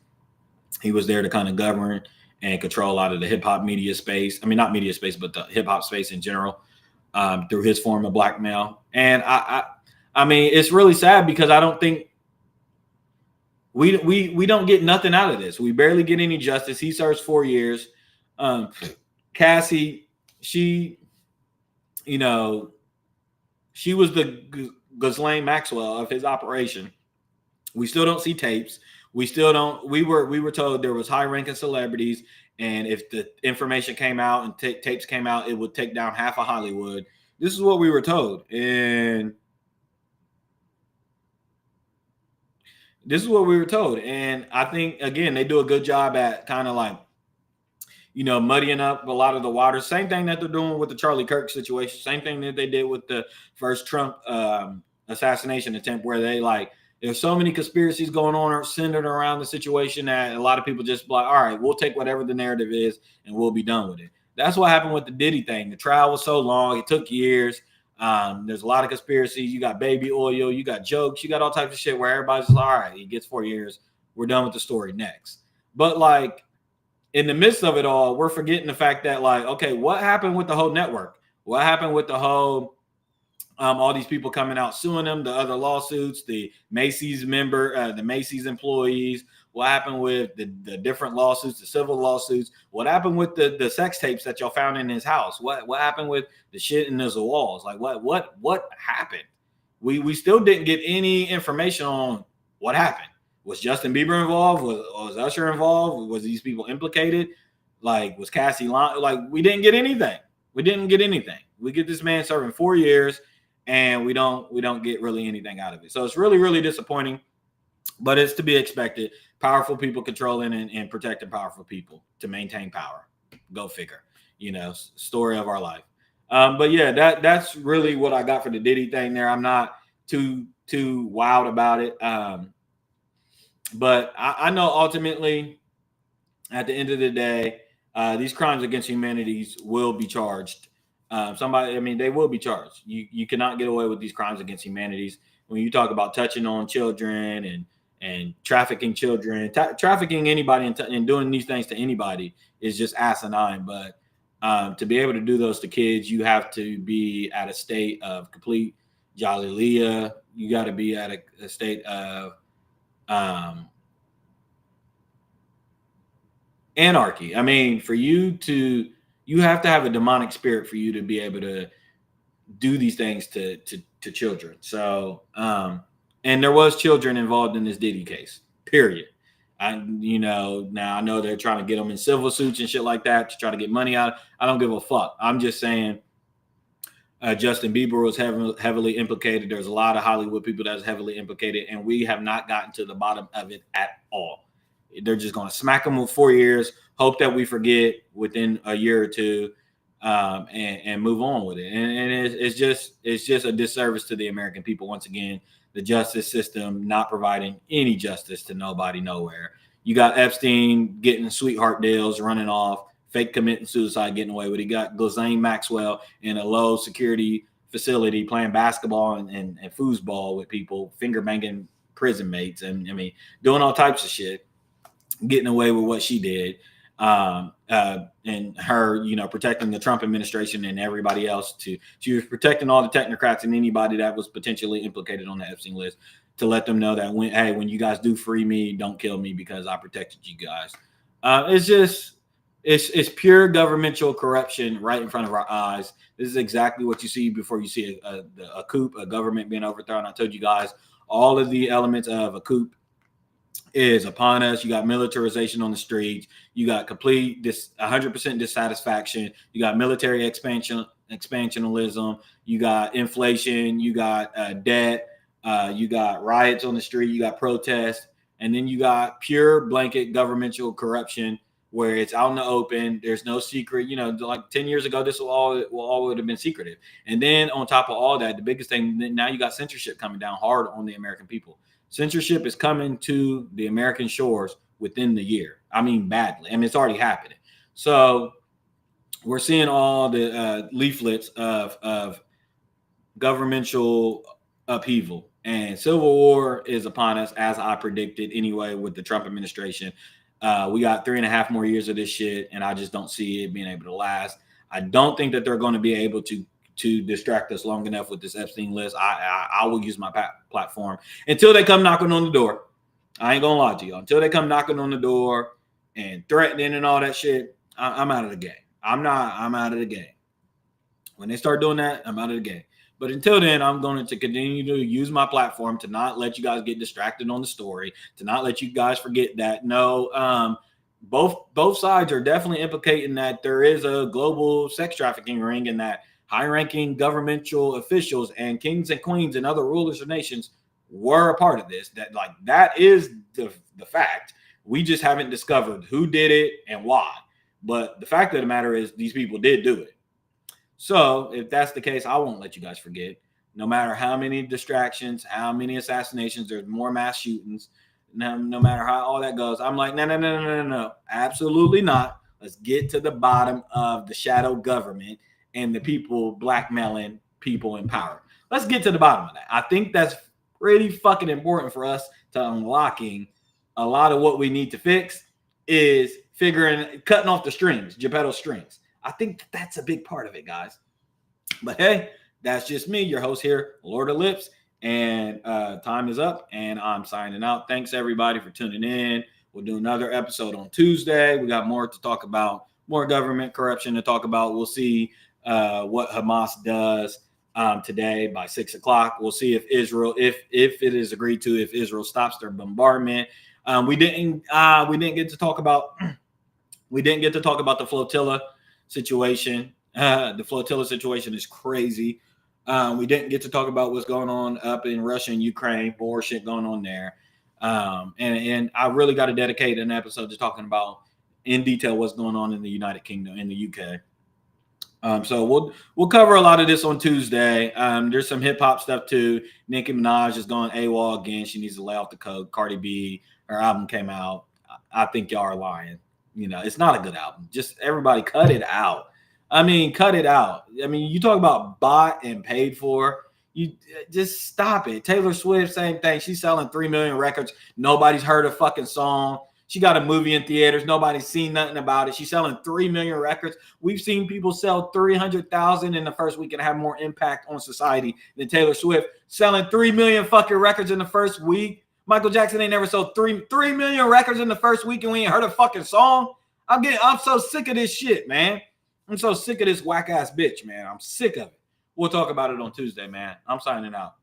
He was there to kind of govern and control a lot of the hip hop media space. I mean, not media space, but the hip hop space in general, through his form of blackmail. And I mean, it's really sad because I don't think we don't get nothing out of this. We barely get any justice. He serves 4 years. Cassie, she was the Ghislaine Maxwell of his operation. We still don't see tapes. We still don't. We were told there was high-ranking celebrities, and if the information came out and tapes came out, it would take down half of Hollywood. This is what we were told, and I think again they do a good job at kind of like muddying up a lot of the water. Same thing that they're doing with the Charlie Kirk situation. Same thing that they did with the first Trump assassination attempt, where they there's so many conspiracies going on or centered around the situation that a lot of people just like, all right, we'll take whatever the narrative is and we'll be done with it. That's what happened with the Diddy thing. The trial was so long. It took years. There's a lot of conspiracies. You got baby oil. You got jokes. You got all types of shit where everybody's like, all right, he gets 4 years. We're done with the story next. But in the midst of it all, we're forgetting the fact that okay, what happened with the whole network? What happened with the whole all these people coming out suing them, the other lawsuits, the Macy's member, the Macy's employees? What happened with the different lawsuits, the civil lawsuits? What happened with the sex tapes that y'all found in his house? What happened with the shit in his walls? What happened? We still didn't get any information on what happened. Was Justin Bieber involved? Was Usher involved? Was these people implicated? Was Cassie lying? We didn't get anything. We get this man serving 4 years, and we don't get really anything out of it. So it's really, really disappointing, but it's to be expected. Powerful people controlling and protecting powerful people to maintain power. Go figure. Story of our life. But yeah, that's really what I got for the Diddy thing there. I'm not too wild about it. But I know ultimately, at the end of the day, these crimes against humanity will be charged. They will be charged. You cannot get away with these crimes against humanities. When you talk about touching on children and trafficking children, trafficking anybody and doing these things to anybody is just asinine. But to be able to do those to kids, you have to be at a state of complete jaliliya. You got to be at a state of anarchy. I mean, you have to have a demonic spirit for you to be able to do these things to children. So, and there was children involved in this Diddy case, period. Now I know they're trying to get them in civil suits and shit like that to try to get money out. I don't give a fuck. I'm just saying Justin Bieber was heavily implicated. There's a lot of Hollywood people that's heavily implicated, and we have not gotten to the bottom of it at all. They're just going to smack them with 4 years, hope that we forget within a year or two, and move on with it. And it's just a disservice to the American people. Once again, the justice system not providing any justice to nobody, nowhere. You got Epstein getting sweetheart deals, running off, fake committing suicide, getting away with it. You got Ghislaine Maxwell in a low security facility playing basketball and foosball with people, finger banging prison mates, and doing all types of shit, getting away with what she did. And her, protecting the Trump administration and everybody else. She was protecting all the technocrats and anybody that was potentially implicated on the Epstein list, to let them know that when you guys do free me, don't kill me because I protected you guys. It's pure governmental corruption right in front of our eyes. This is exactly what you see before you see a coup, a government being overthrown. I told you guys all of the elements of a coup is upon us. You got militarization on the streets. You got complete 100% dissatisfaction. You got military expansionism. You got inflation. You got debt. You got riots on the street. You got protests. And then you got pure blanket governmental corruption where it's out in the open. There's no secret. You know, like 10 years ago, this all would have been secretive. And then on top of all that, the biggest thing, now you got censorship coming down hard on the American people. Censorship is coming to the American shores within the year. I mean, badly. I mean, it's already happening. So we're seeing all the leaflets of governmental upheaval. And civil war is upon us, as I predicted anyway, with the Trump administration. We got 3.5 more years of this shit, and I just don't see it being able to last. I don't think that they're going to be able to distract us long enough with this Epstein list. I will use my platform until they come knocking on the door. I ain't gonna lie to you. Until they come knocking on the door and threatening and all that shit, I'm out of the game. I'm out of the game. When they start doing that, I'm out of the game. But until then, I'm going to continue to use my platform to not let you guys get distracted on the story, to not let you guys forget that. No, both sides are definitely implicating that there is a global sex trafficking ring and that high-ranking governmental officials and kings and queens and other rulers of nations were a part of this. That is the fact. We just haven't discovered who did it and why. But the fact of the matter is these people did do it. So if that's the case, I won't let you guys forget. No matter how many distractions, how many assassinations, there's more mass shootings. No matter how all that goes, I'm like, no, absolutely not. Let's get to the bottom of the shadow government and the people blackmailing people in power. Let's get to the bottom of that. I think that's pretty fucking important for us to unlocking a lot of what we need to fix is cutting off the strings, Geppetto strings. I think that's a big part of it, guys. But hey, that's just me, your host here, Lord of Lips. And time is up, and I'm signing out. Thanks, everybody, for tuning in. We'll do another episode on Tuesday. We got more to talk about, more government corruption to talk about. We'll see what Hamas does today by 6 o'clock. We'll see if Israel, if it is agreed to, if Israel stops their bombardment. We didn't get to talk about the flotilla situation. The flotilla situation is crazy. We didn't get to talk about what's going on up in Russia and Ukraine, more shit going on there. And I really got to dedicate an episode to talking about in detail what's going on in the United Kingdom, in the UK. So we'll cover a lot of this on Tuesday. There's some hip hop stuff too. Nicki Minaj is going AWOL again. She needs to lay off the coke. Cardi B, her album came out. I think y'all are lying. You know, it's not a good album. Just everybody cut it out. I mean, cut it out. I mean, you talk about bought and paid for. You just stop it. Taylor Swift, same thing. She's selling 3 million records. Nobody's heard a fucking song. She got a movie in theaters. Nobody's seen nothing about it. She's selling 3 million records. We've seen people sell 300,000 in the first week and have more impact on society than Taylor Swift selling 3 million fucking records in the first week. Michael Jackson ain't never sold 3 million records in the first week and we ain't heard a fucking song. I'm so sick of this shit, man. I'm so sick of this whack ass bitch, man. I'm sick of it. We'll talk about it on Tuesday, man. I'm signing out.